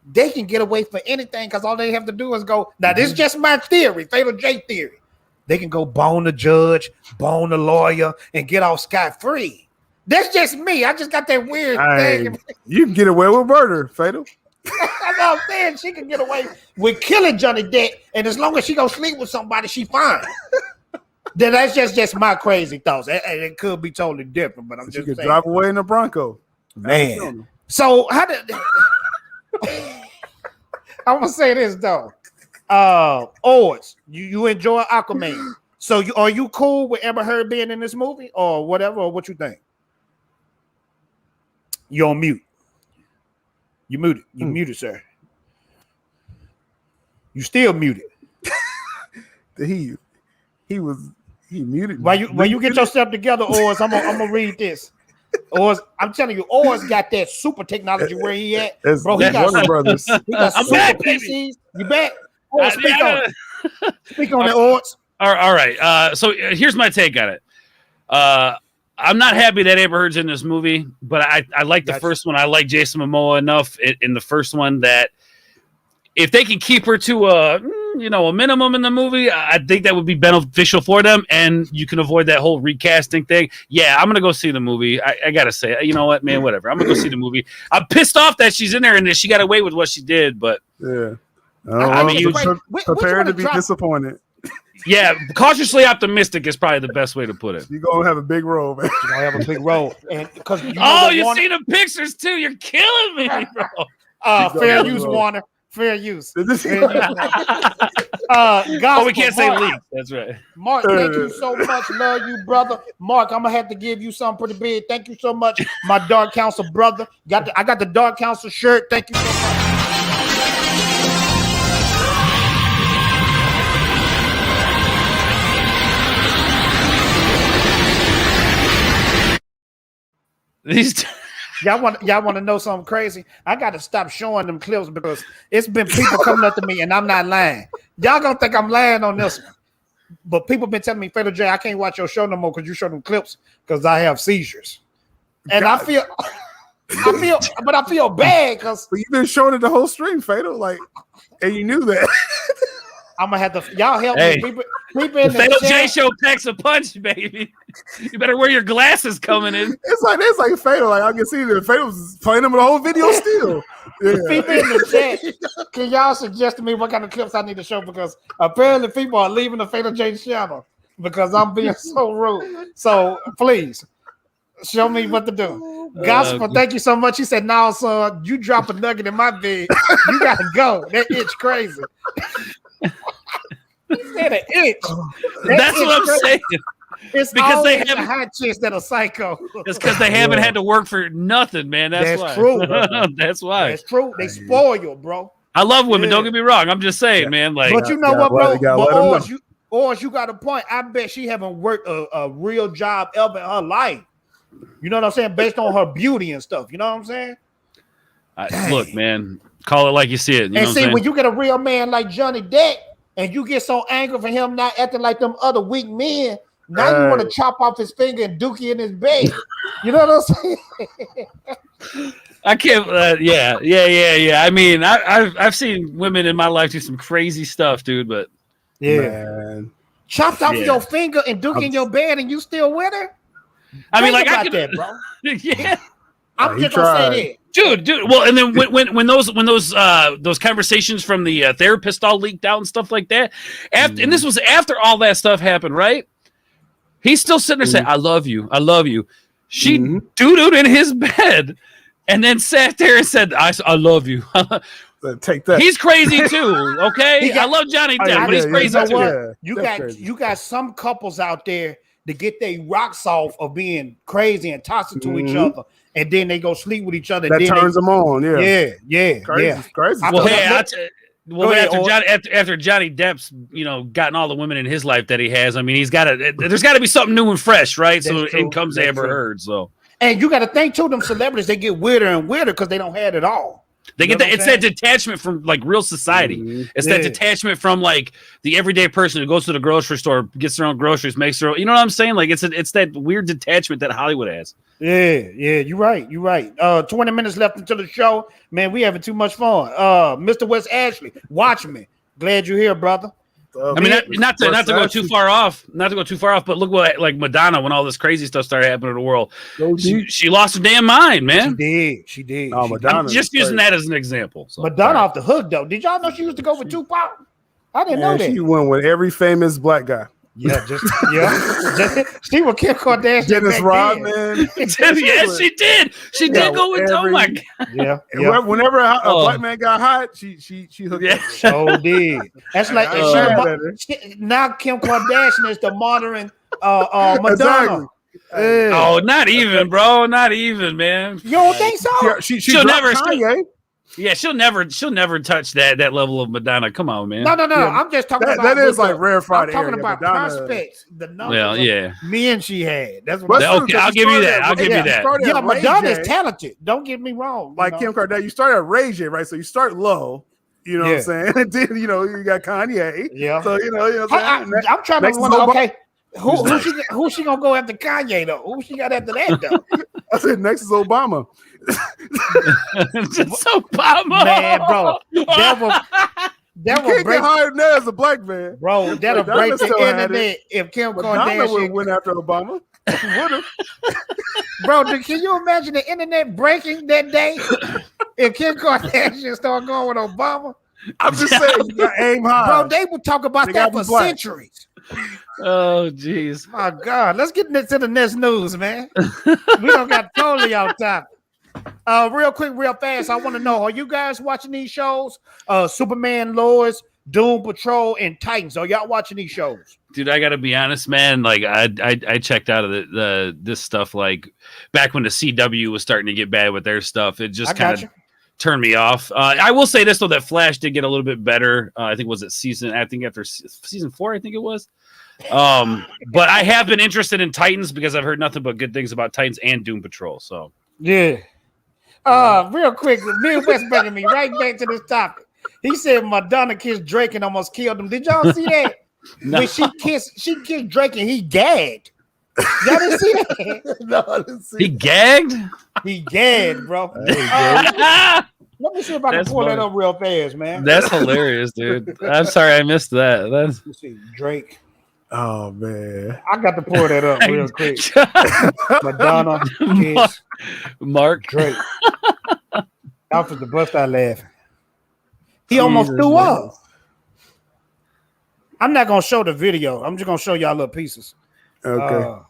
S5: they can get away for anything because all they have to do is go. Now, this is just my theory, Fatal J theory. They can go bone the judge, bone the lawyer, and get off scot-free. That's just me. I just got that weird thing.
S6: You can get away with murder, Fatal.
S5: That's all I'm saying. She can get away with killing Johnny Depp, and as long as she go sleep with somebody, she fine. Then that's just my crazy thoughts. It could be totally different, but I'm just saying.
S6: Drive away in a Bronco,
S5: man. So how did I'm gonna say this though? Odds, you enjoy Aquaman. So are you cool with Amber Heard being in this movie or whatever, or what you think? You're on mute. You muted. You muted, sir. You still muted.
S6: He muted.
S5: While you get yourself together, Oz, I'm gonna read this. Oz, I'm telling you, Oz got that super technology where he at. Bro, he got
S6: Warner Brothers.
S5: He got super
S7: back,
S5: PCs. You back? Oz, speak on it. Speak on it, Oz.
S7: All right. So here's my take on it. I'm not happy that Amber Heard's in this movie, but I like the first one. I like Jason Momoa enough in the first one that if they can keep her to a minimum in the movie, I think that would be beneficial for them, and you can avoid that whole recasting thing. Yeah, I'm gonna go see the movie. I gotta say, you know what, man, whatever. I'm gonna go see the movie. I'm pissed off that she's in there and that she got away with what she did, but
S6: yeah,
S5: I mean,
S6: prepare to be disappointed.
S7: Yeah, cautiously optimistic is probably the best way to put it.
S6: You're gonna have a big role, man.
S5: You're gonna have a big role, and because
S7: you see the pictures too. You're killing me, bro.
S5: Fair use, Warner. Fair use.
S7: Gospel, we can't say leak. That's right.
S5: Mark, thank you so much. Love you, brother. Mark, I'm gonna have to give you something pretty big. Thank you so much, my Dark Council brother. I got the Dark Council shirt. Thank you so much. Y'all want to know something crazy? I got to stop showing them clips because it's been people coming up to me and I'm not lying. Y'all gonna think I'm lying on this one, but people been telling me, Fatal J, I can't watch your show no more because you show them clips because I have seizures, and I feel bad because
S6: you've been showing it the whole stream, Fatal, and you knew that.
S5: I'm gonna have to y'all help me. People in the
S7: Fatal
S5: chat.
S7: J show packs a punch, baby. You better wear your glasses coming in.
S6: It's like Fatal. I can see that Fatal's playing them in the whole video still. Yeah.
S5: People in the chat, can y'all suggest to me what kind of clips I need to show? Because apparently people are leaving the Fatal J channel because I'm being so rude. So please show me what to do. Gospel, thank you so much. He said, "No, son, you drop a nugget in my bed. You gotta go. That itch crazy." He said an itch.
S7: That's what I'm saying.
S5: It's because they have hot chicks that are psycho.
S7: It's because they haven't had to work for nothing, man. That's why.
S5: True.
S7: That's why.
S5: That's true. They spoil you, bro.
S7: I love women. Don't get me wrong. I'm just saying, man.
S5: But you know what, bro? But you got a point. I bet she haven't worked a real job ever in her life. You know what I'm saying? Based on her beauty and stuff. You know what I'm saying?
S7: Look, man. Call it like you see it. You know
S5: see, when you get a real man like Johnny Depp and you get so angry for him not acting like them other weak men, now you want to chop off his finger and dookie in his bed. You know what I'm saying?
S7: I can't. Yeah. I mean, I've seen women in my life do some crazy stuff, dude. But
S5: Yeah.
S6: Man.
S5: Chopped off your finger and Duke in your bed, and you still with her?
S7: I mean,
S5: Think
S7: like I
S5: about
S7: could,
S5: that, bro.
S7: yeah.
S5: I'm
S6: he
S5: just gonna
S6: tried.
S5: say that.
S7: Dude. Well, and then when those conversations from the therapist all leaked out and stuff like that, after and this was after all that stuff happened, right? He's still sitting there saying, "I love you, I love you." She doo-dooed in his bed, and then sat there and said, "I love you."
S6: Take that.
S7: He's crazy too. Okay, I love Johnny Depp, but he's crazy
S5: You know
S7: too.
S5: what?
S6: Yeah,
S5: You got some couples out there to get their rocks off of being crazy and toxic to each other, and then they go sleep with each other.
S6: That
S5: then
S6: turns them on. Yeah.
S5: Yeah.
S6: Crazy.
S7: Well,
S6: stuff.
S7: hey, after Johnny Depp's gotten all the women in his life that he has, I mean there's got to be something new and fresh, right? So in comes Amber Heard. So
S5: and you got to think too, them celebrities they get weirder and weirder because they don't have it all.
S7: they get that. It's that detachment from like real society. It's that detachment from like the everyday person who goes to the grocery store, gets their own groceries, makes their own. You know what I'm saying? Like it's that weird detachment that Hollywood has.
S5: Yeah, you're right. 20 minutes left until the show. Man, we having too much fun. Mr. West Ashley, watch me. Glad you're here, brother.
S7: I mean, not to go too far off, but look what like Madonna when all this crazy stuff started happening in the world, she lost her damn mind, man.
S5: She did.
S6: Oh, Madonna,
S7: I'm just using that as an example. So.
S5: Madonna off the hook though. Did y'all know she used to go with Tupac? I didn't know that.
S6: She went with every famous black guy.
S5: Yeah, she was Kim Kardashian.
S6: Dennis Rodman.
S7: Yes, she did. She did go with. Oh my god.
S5: Yeah.
S6: Whenever a black man got hot, she hooked up.
S5: So did. That's like now Kim Kardashian is the modern Madonna.
S6: Exactly.
S7: Oh, not even, bro. Not even, man.
S5: You don't think so?
S6: She'll never. Kanye.
S7: Yeah, she'll never touch that level of Madonna. Come on, man.
S5: No. I'm just talking about
S6: that is like rarefied.
S5: I'm talking about
S6: Madonna.
S5: prospects. The numbers men she had. That's what.
S7: Okay, I'll give you that. I'll give you that.
S5: Yeah, Madonna is talented. Don't get me wrong.
S6: Like Kim Kardashian, you start at Ray J, right? So you start low. You know what I'm saying? And then you got Kanye.
S5: Yeah.
S6: So you know what I'm saying?
S5: I'm trying to wonder. Okay. Who she gonna go after Kanye though? Who she got after that though?
S6: I said next is Obama.
S7: It's Obama,
S5: man, bro. That will break
S6: higher than that as a black man,
S5: bro. That'll break the internet if Kim Kardashian
S6: went after Obama. She would have,
S5: bro. Can you imagine the internet breaking that day if Kim Kardashian started going with Obama?
S6: I'm just saying, you got aim high,
S5: bro. They would talk about that for centuries.
S7: Oh, jeez.
S5: My God. Let's get into the next news, man. We don't got totally off topic. Real quick, real fast. I want to know, are you guys watching these shows? Superman, Lois, Doom Patrol, and Titans. Are y'all watching these shows?
S7: Dude, I gotta be honest, man. Like I checked out of this stuff like back when the CW was starting to get bad with their stuff. It just kind of turned me off. I will say this though, that Flash did get a little bit better. I think after season 4, I think it was. But I have been interested in Titans because I've heard nothing but good things about Titans and Doom Patrol. So
S5: yeah. Real quick, Midwest bringing me right back to this topic. He said Madonna kissed Drake and almost killed him. Did y'all see that?
S7: No.
S5: When she kissed Drake and he gagged. Y'all didn't see that?
S6: No, I didn't see
S7: he gagged?
S5: He gagged, bro. Let me see if I can pull that up real fast, man.
S7: That's hilarious, dude. I'm sorry I missed that.
S5: Let's see, Drake.
S6: Oh man,
S5: I got to pull that up real quick. Madonna, kiss,
S7: Mark,
S5: Drake. Out for the bust out laughing. He almost threw up. I'm not gonna show the video. I'm just gonna show y'all little pieces.
S6: Okay.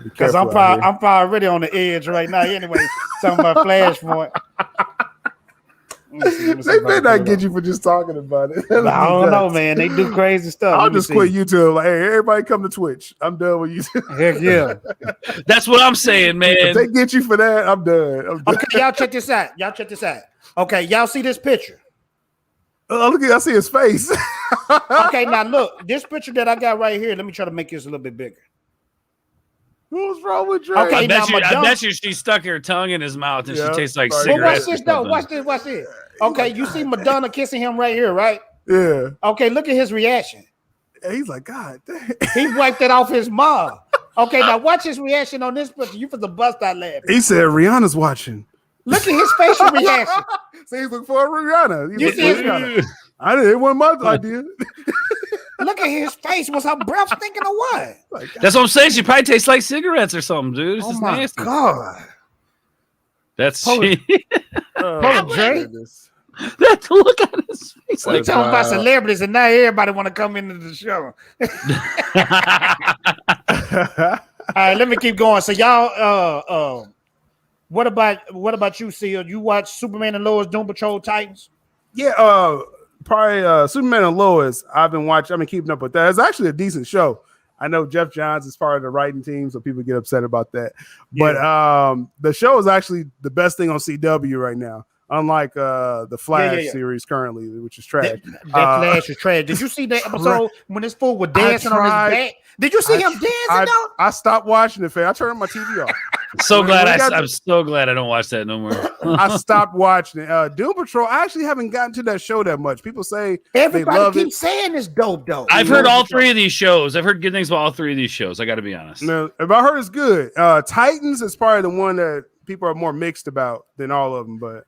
S5: Because I'm probably already on the edge right now. Anyway, talking about flashpoint.
S6: They may not get you for just talking about it.
S5: I don't know, man. They do crazy stuff.
S6: I'll just quit YouTube. Like, hey, everybody come to Twitch. I'm done with YouTube.
S5: Heck yeah.
S7: That's what I'm saying, man.
S6: If they get you for that, I'm done.
S5: Okay, y'all check this out. Okay, y'all see this picture?
S6: Look, I see his face.
S5: Okay, now look, this picture that I got right here. Let me try to make this a little bit bigger.
S6: What's wrong with Drake?
S7: Okay, I bet you she stuck her tongue in his mouth and she tastes like cigarettes.
S5: Watch this though. Watch this. Okay, you see Madonna kissing him right here, right?
S6: Yeah.
S5: Okay, look at his reaction.
S6: Yeah, he's like, God damn.
S5: He wiped it off his mouth. Okay, now watch his reaction on this picture. You for the bust out laughing.
S6: He said Rihanna's watching.
S5: Look at his facial reaction.
S6: So he's looking for Rihanna.
S5: You see
S6: Rihanna. I didn't. It wasn't my idea.
S5: Look at his face. Was her breath stinking or what?
S7: That's what I'm saying. She probably tastes like cigarettes or something, dude. It's
S5: Oh
S7: just
S5: my
S7: nasty.
S5: god.
S7: That's
S5: Hold
S7: she.
S5: Hold Jay.
S7: That look on his face.
S5: We
S7: Like,
S5: talking about celebrities, and now everybody want to come into the show. All right, let me keep going. So y'all, what about you, Seal? You watch Superman and Lois Doom Patrol Titans?
S6: Yeah, probably Superman and Lois. I've been keeping up with that. It's actually a decent show. I know Jeff Johns is part of the writing team, so people get upset about that. But the show is actually the best thing on CW right now, unlike the Flash series currently, which is trash.
S5: That Flash is trash. Did you see that episode when this fool was dancing on his back? Did you see him dancing though?
S6: I stopped watching it, fam. I turned my TV off.
S7: I'm so glad I don't watch that no more.
S6: I stopped watching it. Doom Patrol, I actually haven't gotten to that show that much. People say
S5: everybody keeps saying it's dope, though.
S7: I've heard all three of these shows. I've heard good things about all three of these shows. I got to be honest.
S6: No, if I heard it's good. Titans is probably the one that people are more mixed about than all of them. But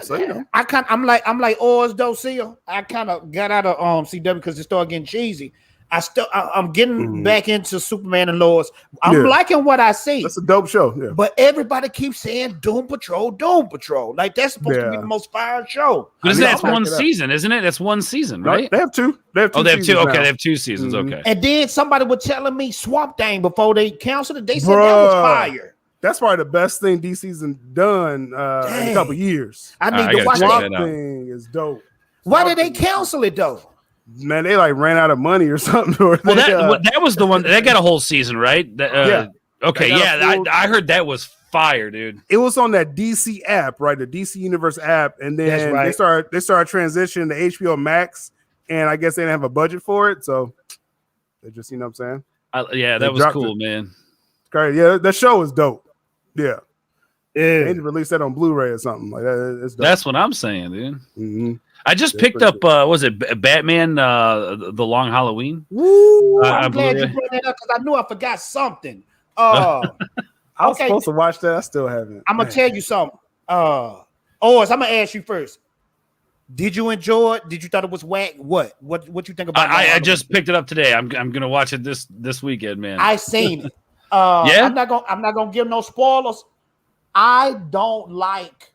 S6: so you know,
S5: I'm like Oz Docile. I kind of got out of CW because it started getting cheesy. I'm getting back into Superman and Lois. I'm liking what I see.
S6: That's a dope show. Yeah.
S5: But everybody keeps saying Doom Patrol. Like that's supposed to be the most fire show.
S7: But that's one season, isn't it? That's one season, right?
S6: They have two.
S7: They have two. Okay, they have two seasons. Okay.
S5: And then somebody was telling me Swamp Thing before they canceled it. They said that was fire.
S6: That's probably the best thing DC's done in a couple years.
S5: I need to watch
S6: Swamp Thing is dope.
S5: Why did they cancel it though?
S6: Man, they like ran out of money or something.
S7: That was the one that got a whole season, right? Okay, I heard that was fire, dude.
S6: It was on that DC app, right? The DC Universe app, and then they started transitioning to HBO Max, and I guess they didn't have a budget for it, so they just, you know what I'm saying?
S7: That was cool, man.
S6: Great, yeah, that show is dope. Yeah. They need to release that on Blu-ray or something like that. It's dope.
S7: That's what I'm saying, dude. Mm-hmm. I just picked up, was it Batman, the Long Halloween?
S5: Woo, I'm glad you brought that up because I knew I forgot something.
S6: I was supposed to watch that. I still haven't.
S5: I'm going to tell you something. Oz, I'm going to ask you first. Did you enjoy it? Did you thought it was whack? What you think about it?
S7: I just picked it up today. I'm going to watch it this weekend, man.
S5: I seen it. I'm not gonna give no spoilers. I don't like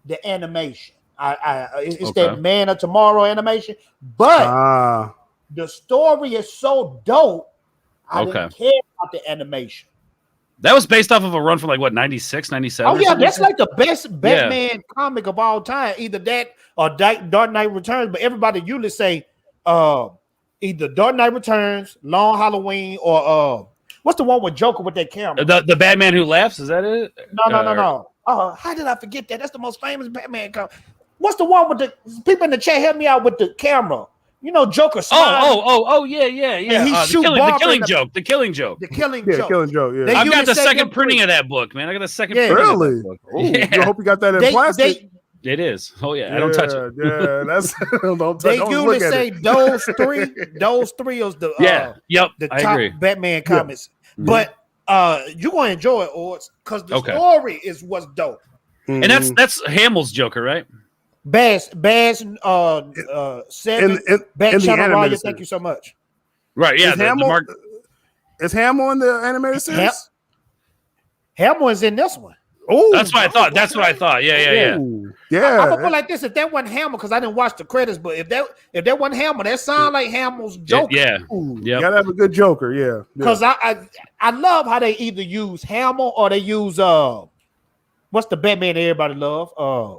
S5: the animation. It's that Man of Tomorrow animation, but the story is so dope. I didn't care about the animation.
S7: That was based off of a run from like what 96, 97?
S5: Oh yeah, that's like the best Batman comic of all time. Either that or Dark Knight Returns. But everybody usually say either Dark Knight Returns, Long Halloween, or what's the one with Joker with that camera?
S7: The Batman Who Laughs, is that it?
S5: No. How did I forget that? That's the most famous Batman comic. What's the one with the people in the chat? Help me out with the camera. You know, Joker.
S7: Yeah. The Killing Joke.
S6: Yeah.
S7: I've got the second printing of that book, man. I got the second printing.
S6: Really? I hope you got that in plastic.
S7: It is. Oh yeah, I don't touch it.
S6: Yeah, that's
S5: they usually say those three is the the top Batman comics. But you're gonna enjoy it, Orts, because the story is what's dope.
S7: And that's Hamill's Joker, right?
S5: Baz, 7, Bat Channel. Thank you so much.
S7: Right, yeah.
S6: Is Hamill in the animated series?
S5: Hamill is in this one.
S6: Oh,
S7: that's what I thought. That's what I thought. Yeah.
S5: I'm gonna put it like this: if that wasn't Hamill, because I didn't watch the credits, but if that wasn't Hamill, that sounds like Hamill's Joker.
S6: You gotta have a good Joker. Yeah,
S5: because I love how they either use Hamill or they use what's the Batman that everybody love?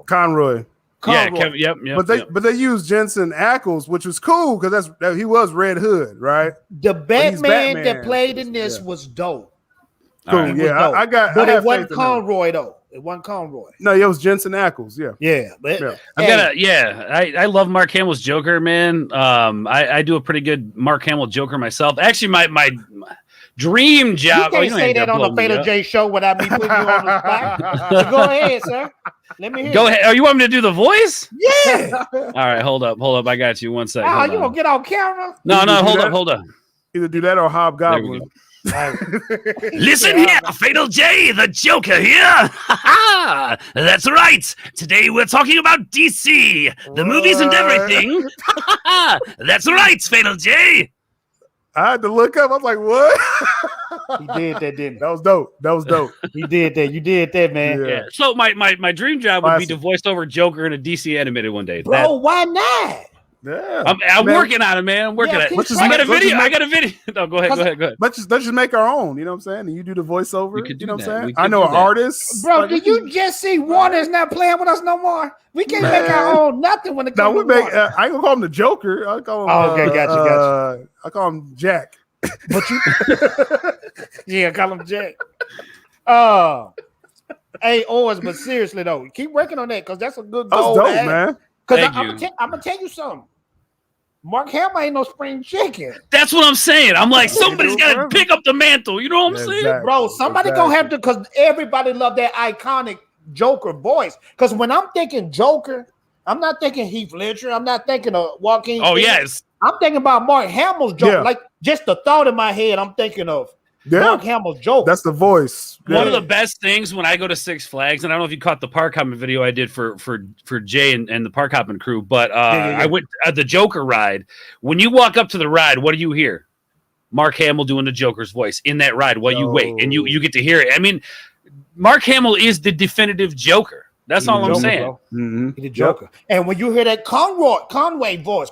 S6: Conroy.
S7: Yep.
S6: But they used Jensen Ackles, which was cool because he was Red Hood, right?
S5: The Batman that played in this was dope.
S6: Cool. Right.
S5: But it wasn't Conroy though. It wasn't Conroy.
S6: No, it was Jensen Ackles.
S7: I love Mark Hamill's Joker, man. I do a pretty good Mark Hamill Joker myself. Actually, my dream job.
S5: You can't say that on the Fatal J show without me putting you on the spot. So go ahead, sir. Let me hear.
S7: Go ahead. Oh, you want me to do the voice?
S5: Yeah.
S7: All right, hold up. I got you. 1 second.
S5: You gonna get on camera?
S7: No, hold up.
S6: Either do that or Hobgoblin.
S7: Listen here, Fatal J, the Joker here. That's right. Today we're talking about DC, the movies and everything. That's right, Fatal J.
S6: I had to look up. I was like, what?
S5: He did that, didn't he?
S6: That was dope. That was dope.
S5: He did that. You did that, man.
S7: Yeah. So my dream job would be to voice over Joker in a DC animated one day.
S5: Bro, why not?
S6: Yeah,
S7: I'm working on it, man. I'm working on it. I got a video. No, go ahead.
S6: Let's just make our own. You know what I'm saying? And you do the voiceover.
S7: We could
S6: You know
S7: do
S6: what I'm
S7: that.
S6: saying? I know an artist.
S5: Bro, did you just see Warner's not playing with us no more? We can't make our own nothing when it comes to Warner.
S6: I ain't gonna call him the Joker. I call him.
S5: Oh, okay, gotcha.
S6: I call him Jack.
S5: But you, yeah, call him Jack. Hey, Oars, but seriously though, keep working on that because that's a good goal.
S6: That's dope, man.
S5: Because I'm gonna tell you something. Mark Hamill ain't no spring chicken.
S7: That's what I'm saying. I'm like, somebody's got to pick up the mantle. You know what I'm saying?
S6: Exactly.
S5: Bro, somebody gonna have to, because everybody love that iconic Joker voice. Because when I'm thinking Joker, I'm not thinking Heath Ledger. I'm not thinking of Joaquin.
S7: Oh, yes.
S5: I'm thinking about Mark Hamill's Joker.
S6: Yeah.
S5: Like, just the thought in my head, I'm thinking of Mark Hamill's Joker.
S6: That's the voice.
S7: One of the best things when I go to Six Flags, and I don't know if you caught the park hopping video I did for Jay and the park hopping crew, but I went at the Joker ride. When you walk up to the ride, what do you hear? Mark Hamill doing the Joker's voice in that ride while you wait, and you get to hear it. I mean, Mark Hamill is the definitive Joker. That's all I'm saying.
S6: Mm-hmm.
S5: He's the Joker. Yep. And when you hear that Conroy voice,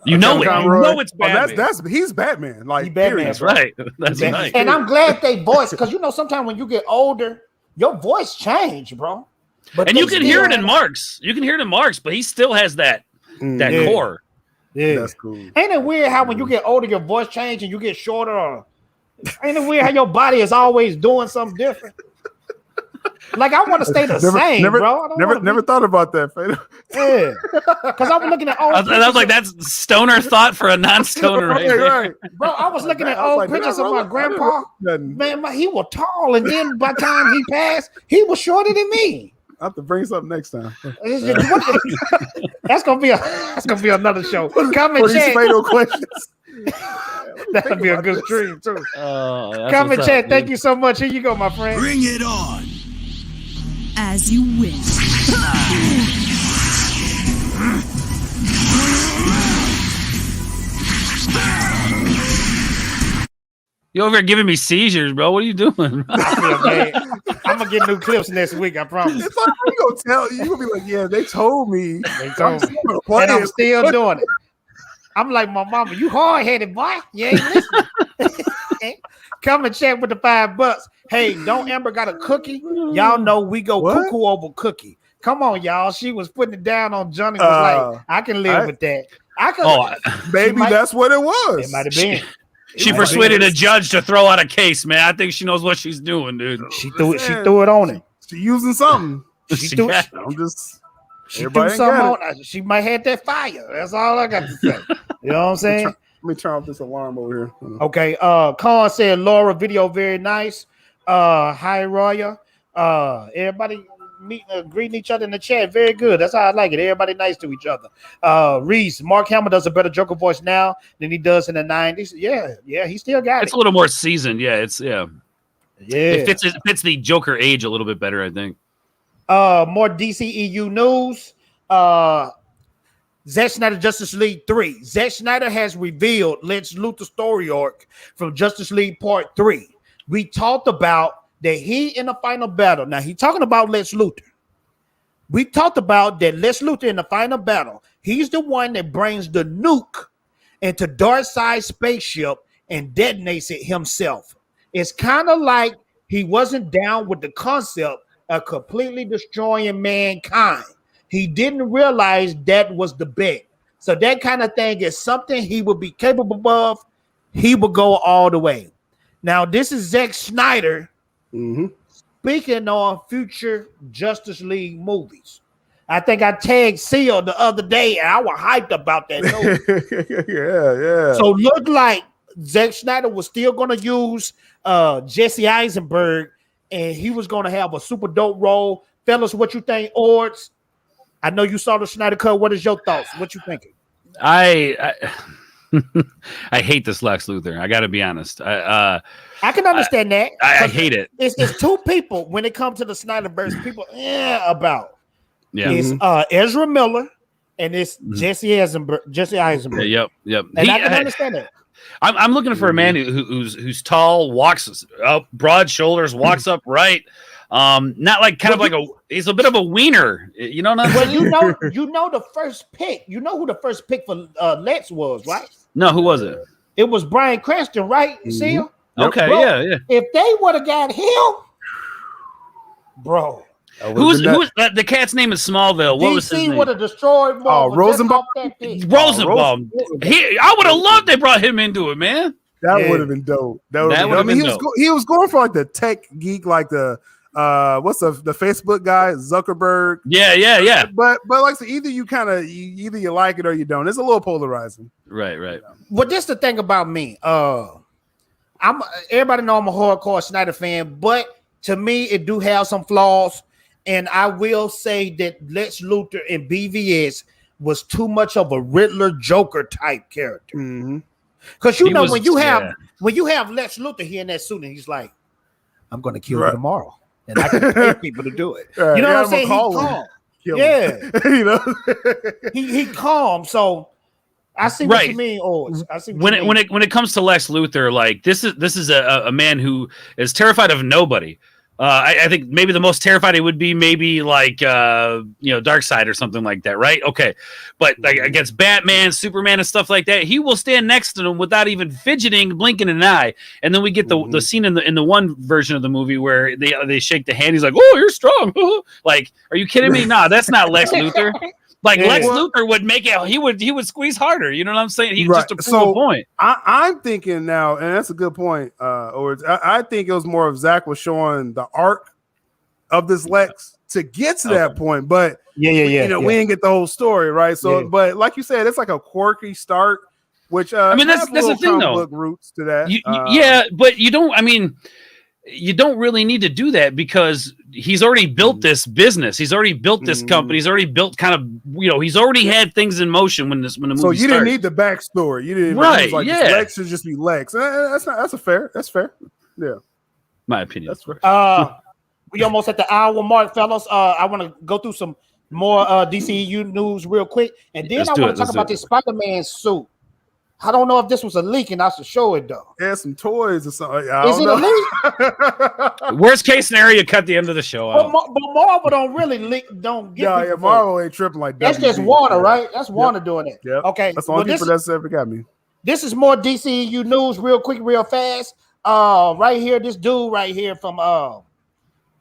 S7: you know it. You know it's Batman.
S6: He's Batman. Like,
S5: Batman.
S7: That's right. That's right.
S5: And I'm glad they voice, because you know sometimes when you get older, your voice change, bro.
S7: But you can hear it in Mark's. You can hear it in Mark's, but he still has that core.
S5: Yeah,
S6: that's cool.
S5: Ain't it weird how when you get older, your voice change and you get shorter? Or ain't it weird how your body is always doing something different? Like, I want to stay the same, bro.
S6: Never thought about that, Fatal.
S5: Yeah, because I was looking at old.
S7: I was like, that's stoner thought for a non-stoner, right?
S5: Bro, I was looking at old pictures of my grandpa. Man, he was tall, and then by the time he passed, he was shorter than me.
S6: I have to bring something next time.
S5: That's gonna be another show. Come and check.
S6: Fatal questions.
S5: That'll be a good stream too. Come and chat. Thank you so much. Here you go, my friend.
S3: Bring it on.
S8: As you wish.
S7: You over here giving me seizures, bro. What are you doing?
S5: I feel bad. I'm gonna get new clips next week. I promise.
S6: It's like, I'm gonna tell you. You're gonna be like, yeah, they told me.
S5: And I'm still doing it. I'm like my mama. You hard headed boy. You ain't listening. Come and chat with the $5. Hey, don't Amber got a cookie? Y'all know we go cuckoo over cookie. Come on, y'all. She was putting it down on Johnny. Was like, I can live with that. I can.
S6: Maybe that's what it was.
S5: It might have been.
S7: She persuaded a judge to throw out a case, man. I think she knows what she's doing, dude.
S5: She threw it on him.
S6: She using something.
S5: She threw something on. She might have that fire. That's all I got to say. You know what I'm saying?
S6: Let me turn off this alarm over here.
S5: Okay. Khan said Laura video very nice. Hi Roya. Everybody greeting each other in the chat. Very good. That's how I like it. Everybody nice to each other. Reese, Mark Hamill does a better Joker voice now than he does in the 90s. Yeah, he still got it.
S7: It's a little more seasoned. Yeah. It fits the Joker age a little bit better, I think.
S5: More DCEU news. Zack Snyder Justice League 3. Zack Snyder has revealed Lex Luthor's story arc from Justice League Part 3. We talked about that he in the final battle. Now he's talking about Lex Luthor. We talked about that Lex Luthor in the final battle. He's the one that brings the nuke into Darkseid's spaceship and detonates it himself. It's kind of like he wasn't down with the concept of completely destroying mankind. He didn't realize that was the bet. So that kind of thing is something he would be capable of. He would go all the way. Now, this is Zack Snyder speaking on future Justice League movies. I think I tagged Seal the other day, and I was hyped about that.
S6: Yeah.
S5: So look like Zack Snyder was still going to use Jesse Eisenberg, and he was going to have a super dope role. Fellas, what you think, Ords? I know you saw the Snyder Cut. What is your thoughts? What you thinking?
S7: I hate this Lex Luthor. I got to be honest.
S5: I can understand that.
S7: I hate it.
S5: It's two people when it comes to the Snyderverse. People about.
S7: Yeah.
S5: It's Ezra Miller and it's Jesse Eisenberg.
S7: Yep.
S5: And I can understand that.
S7: I'm looking for a man who's tall, walks up, broad shoulders, walks upright. Not like kind of like he's a bit of a wiener. You know what I'm saying?
S5: Well, you know the first pick. You know who the first pick for Lex was, right?
S7: No, who was it?
S5: It was Bryan Cranston, right? See him?
S7: Okay,
S5: bro,
S7: yeah.
S5: If they would have got him, bro.
S7: Who's the cat's name is Smallville? What was his name?
S5: DC would have destroyed
S6: Rosenbaum.
S7: Rosenbaum. I would have loved they brought him into it, man.
S6: That would have been dope. He was going for like the tech geek, like the what's the Facebook guy, Zuckerberg.
S7: Yeah.
S6: But like so either you like it or you don't. It's a little polarizing.
S7: Right.
S5: Well, this the thing about me. Everybody know I'm a hardcore Snyder fan, but to me, it do have some flaws. And I will say that Lex Luthor in BVS was too much of a Riddler Joker type character. Because when you have Lex Luthor here in that suit, and he's like, "I'm going to kill you tomorrow," and I can pay people to do it. You know what I'm saying? He calm. You know, he calm. So I see what you mean. I see
S7: when it comes to Lex Luthor, like this is a man who is terrified of nobody. I think maybe the most terrified he would be maybe like Darkseid or something like that, right? Okay, but like against Batman, Superman, and stuff like that, he will stand next to him without even fidgeting, blinking an eye. And then we get the scene in the one version of the movie where they shake the hand. He's like, "Oh, you're strong." Like, are you kidding me? Nah, that's not Lex Luthor. Like Lex Luthor would make it. He would squeeze harder. You know what I'm saying? Just to prove a point.
S6: I'm thinking now, and that's a good point. I think it was more of Zack was showing the arc of this Lex to get to that point, but we didn't get the whole story, right? So, but like you said, it's like a quirky start, which
S7: I mean that's the thing though.
S6: Roots to that,
S7: but you don't. I mean. You don't really need to do that because he's already built this business. He's already built this company. He's already built he's already had things in motion when the movie
S6: So you
S7: started.
S6: didn't need the backstory. You didn't Lex should just be Lex. That's fair. Yeah.
S7: My opinion.
S6: That's fair.
S5: We almost at the hour mark, fellas. I want to go through some more DCEU news real quick. And then I want to talk about this Spider-Man suit. I don't know if this was a leak, and I should show it though.
S6: Yeah, some toys or something.
S5: Is it a leak?
S7: Worst case scenario, you cut the end of the show out.
S5: But Marvel don't really leak. Don't get.
S6: Yeah, Marvel ain't tripping like that.
S5: That's just Warner, right? That's Warner doing it.
S6: Yep.
S5: Okay.
S6: That's the only people that's ever got me.
S5: This is more DCEU news, real quick, real fast. Right here, this dude right here from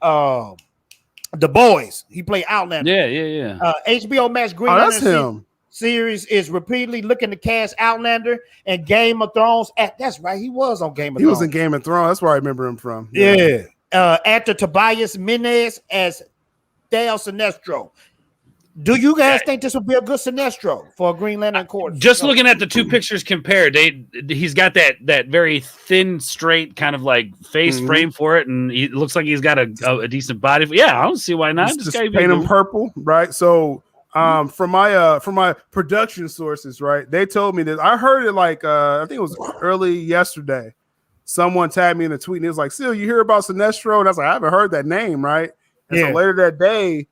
S5: The Boys. He played Outlander.
S7: Yeah.
S5: HBO Max Green Lantern series is repeatedly looking to cast Outlander and Game of Thrones. That's right, he was on Game of Thrones.
S6: He was in Game of Thrones. That's where I remember him from.
S5: Yeah. Actor Tobias Menez as Dale Sinestro. Do you guys think this would be a good Sinestro for a Green Lantern Corps?
S7: Just looking at the two pictures compared, he's got that very thin, straight kind of like face frame for it, and he looks like he's got a decent body. Yeah, I don't see why not.
S6: Just paint him purple, right? So. From my production sources, right? They told me that I heard it like I think it was early yesterday. Someone tagged me in a tweet and it was like, "Seal, you hear about Sinestro?" And I was like, "I haven't heard that name, right?" And so later that day,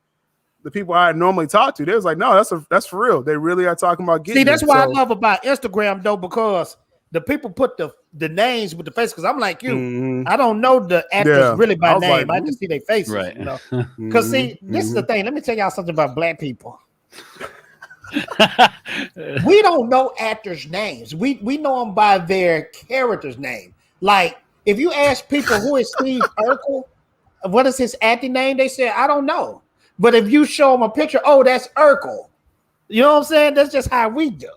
S6: the people I normally talk to, they was like, "No, that's for real. They really are talking about getting."
S5: See, that's what I love about Instagram though, because the people put the names with the face. Because I'm like you, I don't know the actors really by name. I just see their faces,
S7: right?
S5: You know? Because see, this is the thing. Let me tell y'all something about black people. We don't know actors' names. We know them by their character's name. Like if you ask people who is Steve Urkel, what is his acting name? They say I don't know. But if you show them a picture, oh, that's Urkel. You know what I'm saying? That's just how we do.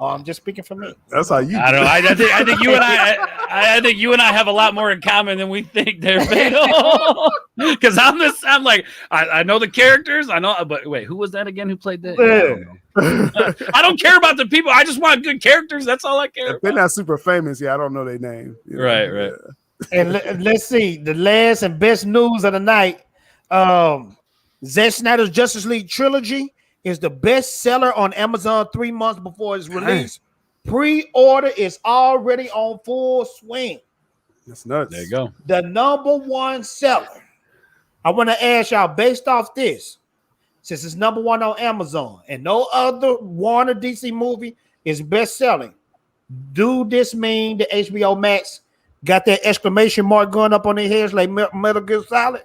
S5: Oh, I'm just speaking for me.
S6: That's how you.
S7: I don't know. I think you and I think you and I have a lot more in common than we think. There, because I'm like I know the characters. I know, but wait, who was that again? Who played that? I don't care about the people. I just want good characters. That's all I care.
S6: If they're not super famous, I don't know their name. You know?
S7: Right.
S5: And let's see the last and best news of the night. Zack Snyder's Justice League trilogy is the best seller on Amazon 3 months before its release. Pre-order is already on full swing.
S6: That's nuts.
S7: There you go.
S5: The number one seller. I want to ask y'all, based off this, since it's number one on Amazon and no other Warner DC movie is best selling, do this mean the HBO Max got that exclamation mark going up on their heads like Metal Gear Solid?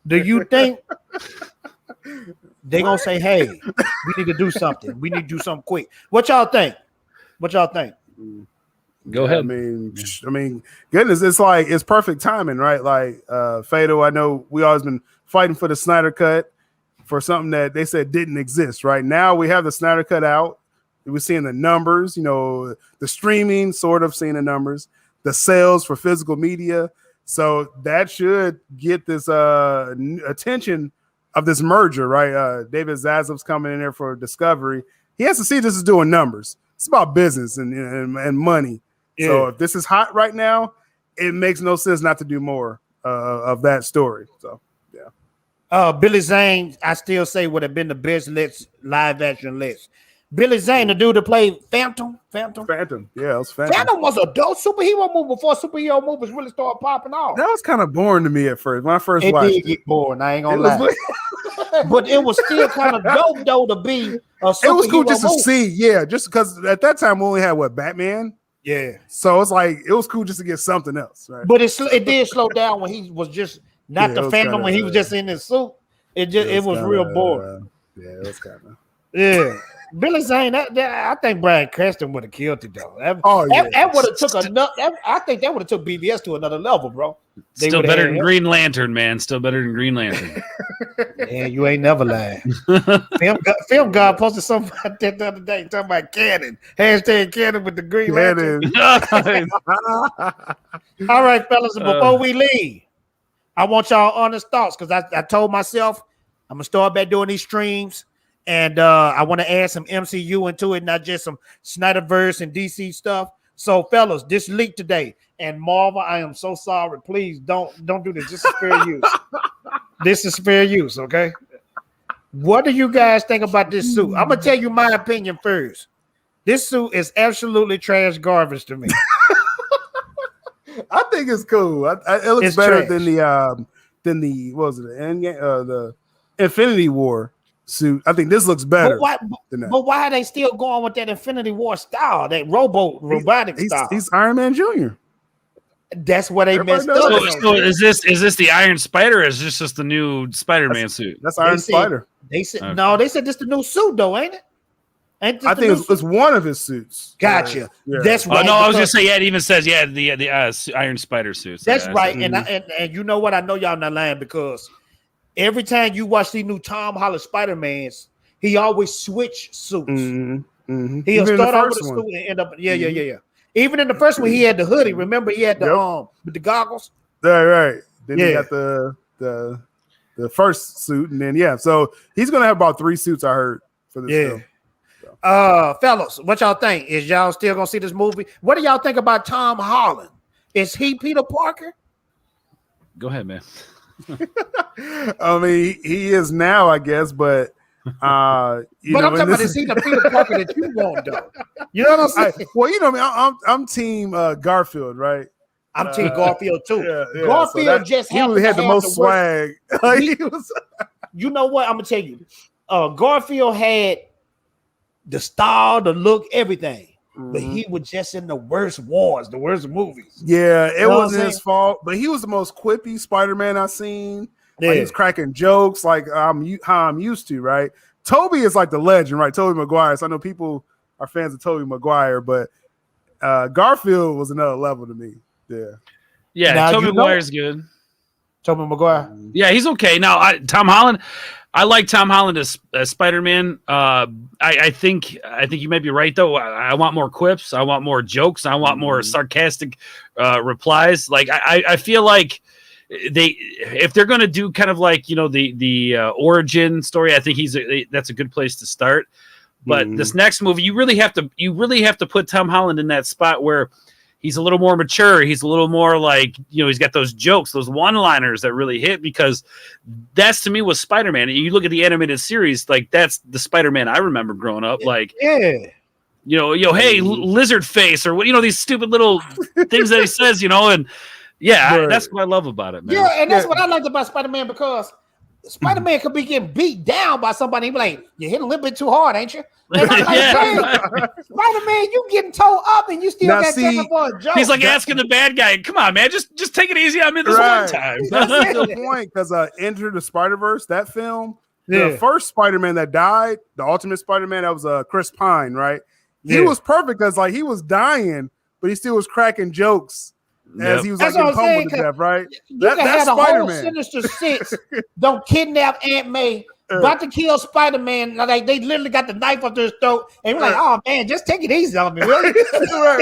S5: Do you think they're going to say, hey, we need to do something. We need to do something quick. What y'all think?
S7: Go ahead.
S6: I mean, goodness, it's like it's perfect timing, right? Like Fado, I know we always been fighting for the Snyder Cut for something that they said didn't exist. Right now, we have the Snyder Cut out. We're seeing the numbers, the streaming, sort of seeing the numbers, the sales for physical media. So that should get this attention of this merger, right? David Zaslav's coming in there for Discovery. He has to see this is doing numbers. It's about business and money. Yeah. So if this is hot right now, it makes no sense not to do more of that story. So, yeah.
S5: Billy Zane, I still say would have been the best live action list. Billy Zane, the dude that played Phantom.
S6: Yeah, it was Phantom.
S5: Phantom was a dope superhero movie before superhero movies really started popping off.
S6: That was kind of boring to me at first. When I first watched it.
S5: It did get boring. I ain't gonna lie. But it was still kind of dope though to be a superhero.
S6: It was cool just
S5: movie.
S6: to see, yeah, just because at that time we only had Batman.
S5: Yeah.
S6: So it's like it was cool just to get something else, right?
S5: But it did slow down when he was just not the Phantom when he was just in his suit. It was real boring.
S6: Yeah, it was kind of.
S5: Yeah. Billy Zane, I think Bryan Cranston would have killed it though. That would have took I think that would have took BBS to another level, bro.
S7: Still better than Green Lantern, man. Still better than Green Lantern.
S5: Yeah, you ain't never lied. Film God posted something about that the other day talking about Cannon. Hashtag Cannon with the Green Lantern. All right, fellas, before we leave, I want y'all honest thoughts because I told myself I'm gonna start back doing these streams. And I want to add some MCU into it, not just some Snyderverse and DC stuff. So, fellas, this leaked today. And Marvel, I am so sorry. Please don't do this. This is fair use. This is fair use, okay? What do you guys think about this suit? I'm gonna tell you my opinion first. This suit is absolutely trash garbage to me.
S6: I think it's cool. It looks
S5: It's
S6: better
S5: trash.
S6: than the what was it? The Infinity War suit. I think this looks better.
S5: But why are they still going with that Infinity War style, that robotic style?
S6: He's Iron Man Jr.
S5: That's what they messed up.
S7: So is this the Iron Spider, or is this just the new Spider-Man suit?
S6: That's Iron Spider.
S5: They said no. They said this the new suit though, ain't it?
S6: I think it's one of his suits.
S5: Gotcha.
S6: Yeah.
S5: That's right.
S7: Oh no, I was gonna say it even says the Iron Spider suits.
S5: That's right. And you know what? I know y'all not lying because every time you watch these new Tom Holland Spider-Mans, he always switch suits.
S6: Mm-hmm.
S5: He'll start out with a suit and end up. Yeah. Even in the first one, he had the hoodie. Remember, he had the with the goggles.
S6: Right. Then he got the first suit, and then so he's gonna have about 3 suits. I heard for this film.
S5: Fellas, what y'all think? Is y'all still gonna see this movie? What do y'all think about Tom Holland? Is he Peter Parker?
S7: Go ahead, man.
S6: I mean, he is now, I guess, but
S5: I'm talking about is he the Peter Parker that you want, though? You know what I'm saying?
S6: I'm team Garfield, right?
S5: I'm team Garfield too.
S6: Yeah,
S5: Garfield just
S6: he had the most swag.
S5: You know what? I'm gonna tell you, Garfield had the style, the look, everything. But he was just in the worst wars, the worst movies.
S6: Yeah, it wasn't his fault, but he was the most quippy Spider-Man I've seen. Yeah. Like, he was cracking jokes like how I'm used to, right? Toby is like the legend, right? Tobey Maguire. So I know people are fans of Tobey Maguire, but Garfield was another level to me.
S7: Yeah,
S5: now,
S7: Tobey Maguire's good.
S5: Tobey Maguire.
S7: Yeah, he's okay. Now, Tom Holland, I like Tom Holland as Spider-Man. I think you might be right though. I want more quips. I want more jokes. I want more sarcastic replies. Like I feel like if they're going to do kind of like the origin story, I think that's a good place to start. But this next movie, you really have to put Tom Holland in that spot where he's a little more mature. He's a little more like, he's got those jokes, those one-liners that really hit, because that's, to me, was Spider-Man. And you look at the animated series, like, that's the Spider-Man I remember growing up. Like, hey, lizard face, or what, these stupid little things that he says, and that's what I love about it, man.
S5: Yeah, and that's what I liked about Spider-Man, because Spider-Man could be getting beat down by somebody. He be like, you hit a little bit too hard, ain't you? And I'm like, Spider-Man, you getting towed up and you still got time for a joke.
S7: He's like asking the bad guy, come on, man, just take it easy on me this one time.
S6: That's the point, because Enter the Spider-Verse, that film, the first Spider-Man that died, the Ultimate Spider-Man, that was Chris Pine, right? He was perfect because he was dying, but he still was cracking jokes as he was getting pummeled to death, right?
S5: That's Spider-Man. Sinister Six don't kidnap Aunt May, about to kill Spider-Man. Like, they literally got the knife up to his throat, and we're like, oh man, just take it easy on me, really?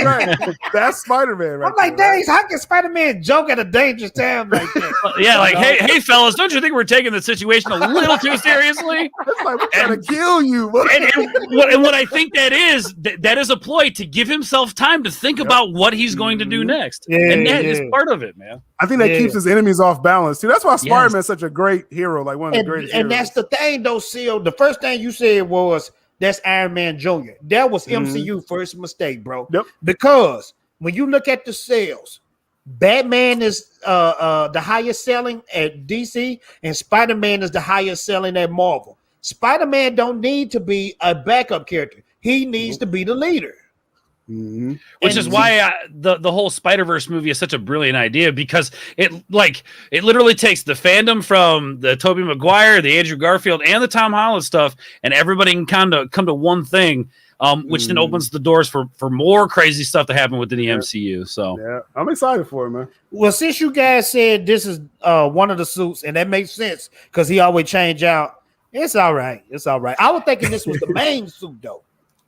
S6: right. That's Spider-Man, right?
S5: I'm like, dang, how can Spider-Man joke at a dangerous time like that?
S7: Hey fellas, don't you think we're taking the situation a little too seriously?
S6: It's like, we're trying to kill you.
S7: And what I think that is a ploy to give himself time to think about what he's going to do next. And that is part of it, man.
S6: I think that keeps his enemies off balance too. That's why Spider-Man's such a great hero, like one of the greatest heroes.
S5: And that's the thing, though, Seal. The first thing you said was that's Iron Man Jr. That was MCU first mistake, bro.
S6: Yep.
S5: Because when you look at the sales, Batman is the highest selling at DC, and Spider-Man is the highest selling at Marvel. Spider-Man don't need to be a backup character. He needs to be the leader.
S7: Which is why the whole Spider-Verse movie is such a brilliant idea, because it literally takes the fandom from the Tobey Maguire, the Andrew Garfield, and the Tom Holland stuff, and everybody can kind of come to one thing, which then opens the doors for more crazy stuff to happen within the MCU. So
S6: I'm excited for it, man.
S5: Well, since you guys said this is one of the suits, and that makes sense because he always change out, it's all right. I was thinking this was the main suit, though.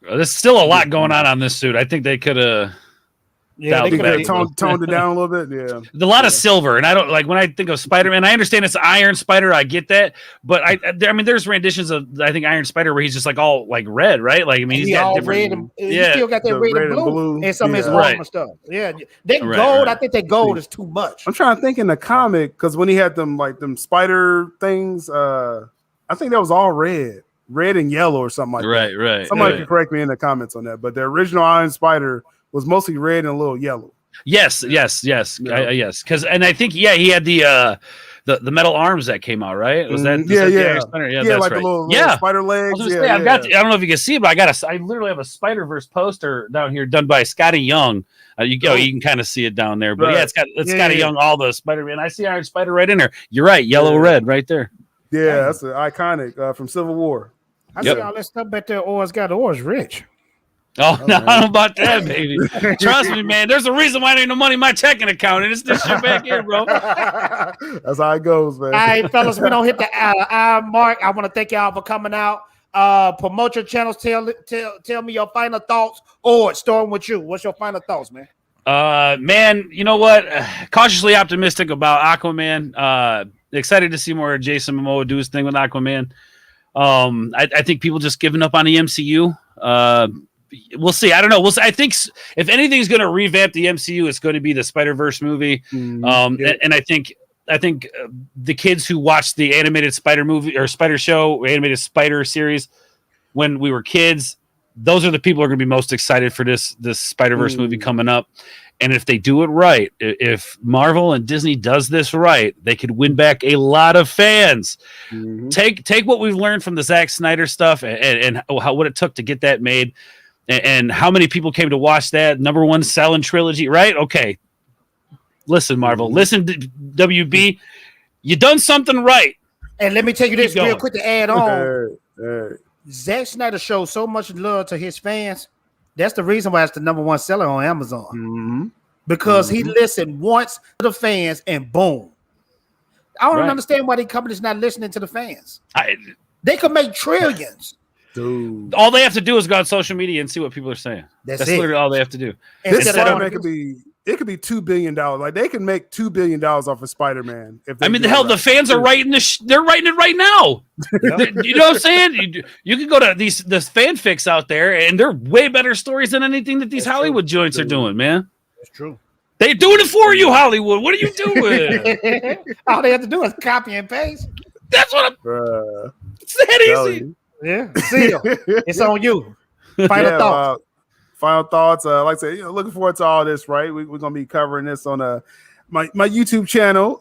S7: There's still a lot going on this suit. I think they could have
S6: toned it down a little bit. Yeah,
S7: a lot of silver, and I don't like when I think of Spider-Man. I understand it's Iron Spider. I get that, but I mean, there's renditions of Iron Spider where he's just like all like red, right? Like, I mean, he's got different.
S5: Red he still got that red and blue and some of his armor stuff. Yeah, that gold. I think that gold is too much.
S6: I'm trying to think in the comic, because when he had them spider things, I think that was all red and yellow or something like that.
S7: Right.
S6: Somebody can correct me in the comments on that, but the original Iron Spider was mostly red and a little yellow.
S7: Yes. Because I think he had the metal arms that came out, right? Was that the Iron Spider? Yeah, that's
S6: like
S7: right.
S6: the little spider legs.
S7: I don't know if you can see it, but I literally have a Spider-Verse poster down here done by Scotty Young. You can kind of see it down there, but it's Scotty Young, all the Spider-Man. I see Iron Spider right in there. You're right, yellow, red, right there.
S6: Yeah, that's an iconic from Civil War.
S5: I see all that stuff back there. Or's got Or's rich.
S7: Oh, no, I don't know about that, baby. Trust me, man. There's a reason why there ain't no money in my checking account, and it's this shit back here, bro.
S6: That's how it goes, man.
S5: All right, fellas, we don't hit the hour mark. I want to thank y'all for coming out. Promote your channels. Tell me your final thoughts. Or starting with you. What's your final thoughts, man?
S7: Man, you know what? Cautiously optimistic about Aquaman. Excited to see more of Jason Momoa do his thing with Aquaman. I think people just giving up on the MCU. We'll see. I don't know. I think if anything's going to revamp the MCU, it's going to be the Spider-Verse movie. And I think the kids who watched the animated Spider movie or Spider show, animated Spider series when we were kids, those are the people who are going to be most excited for this Spider-Verse movie coming up. And if they do it right, if Marvel and Disney does this right, they could win back a lot of fans. Take what we've learned from the Zack Snyder stuff and what it took to get that made, and how many people came to watch that #1 selling trilogy, right? Okay. Listen, Marvel. Listen, WB. You done something right.
S5: And let me tell you this real quick to add on. Zack Snyder shows so much love to his fans. That's the reason why it's the #1 seller on Amazon. Because he listened once to the fans and boom. I don't understand why the company's not listening to the fans. They could make trillions.
S6: Dude.
S7: All they have to do is go on social media and see what people are saying. That's literally all they have to do.
S6: This Spider-Man could be $2 billion. Like, they can make $2 billion off of Spider-Man.
S7: The fans are writing this. They're writing it right now. You know what I'm saying? You can go to this fanfics out there, and they're way better stories than anything that these Hollywood joints are doing, man.
S5: That's true.
S7: They're doing it for you, Hollywood. What are you doing?
S5: All they have to do is copy and paste.
S7: That's what I'm. It's that easy.
S5: Yeah. See, it's on you. Final thoughts.
S6: final thoughts. Like I said, looking forward to all this. Right, we're gonna be covering this on my YouTube channel.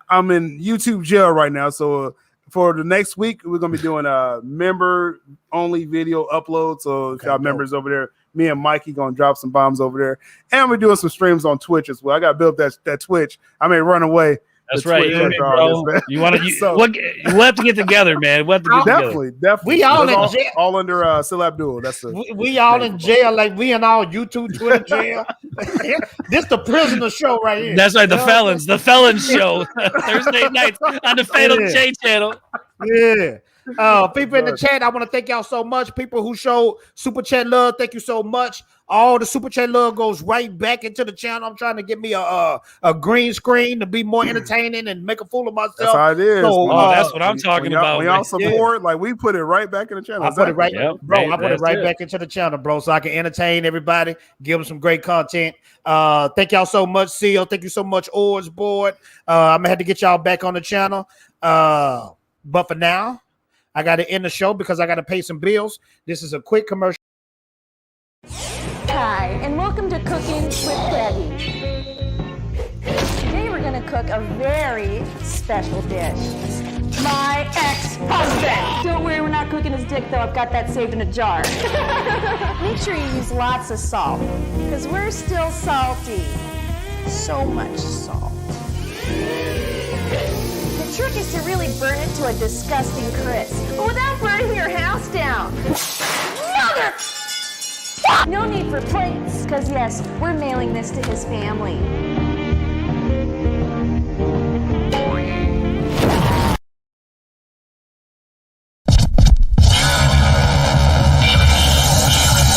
S6: I'm in YouTube jail right now, so for the next week, we're gonna be doing a member only video upload. So if y'all members over there, me and Mikey gonna drop some bombs over there, and we're doing some streams on Twitch as well. I got to build that Twitch. I may run away.
S7: That's right, bro. You want to? We'll have to get together, man. We'll have to get
S6: definitely.
S5: We all in jail.
S6: All under Still Abdul. That's
S5: we all in jail, like we in all YouTube Twitter jail. This the prisoner show right here.
S7: That's right, the felons show Thursday nights on the Fatal J channel.
S5: Yeah. People in the chat, I want to thank y'all so much. People who show super chat love, thank you so much. All the super chat love goes right back into the channel. I'm trying to get me a green screen to be more entertaining and make a fool of myself.
S6: That's how it is.
S5: So,
S7: that's what I'm talking about.
S6: When y'all support, like we put it right back in the channel.
S5: I put it right, bro. I put it right back into the channel, bro, so I can entertain everybody, give them some great content. Thank y'all so much, Seal. Thank you so much, Oars Board. I'm gonna have to get y'all back on the channel. But for now, I got to end the show because I got to pay some bills. This is a quick commercial.
S9: Hi, and welcome to Cooking with Peggy. Today we're going to cook a very special dish. My ex-husband. Don't worry, we're not cooking his dick, though. I've got that saved in a jar. Make sure you use lots of salt, because we're still salty. So much salt. The trick is to really burn it to a disgusting crisp, but without burning your house down. Mother! No need for plates, because yes, we're mailing this to his family.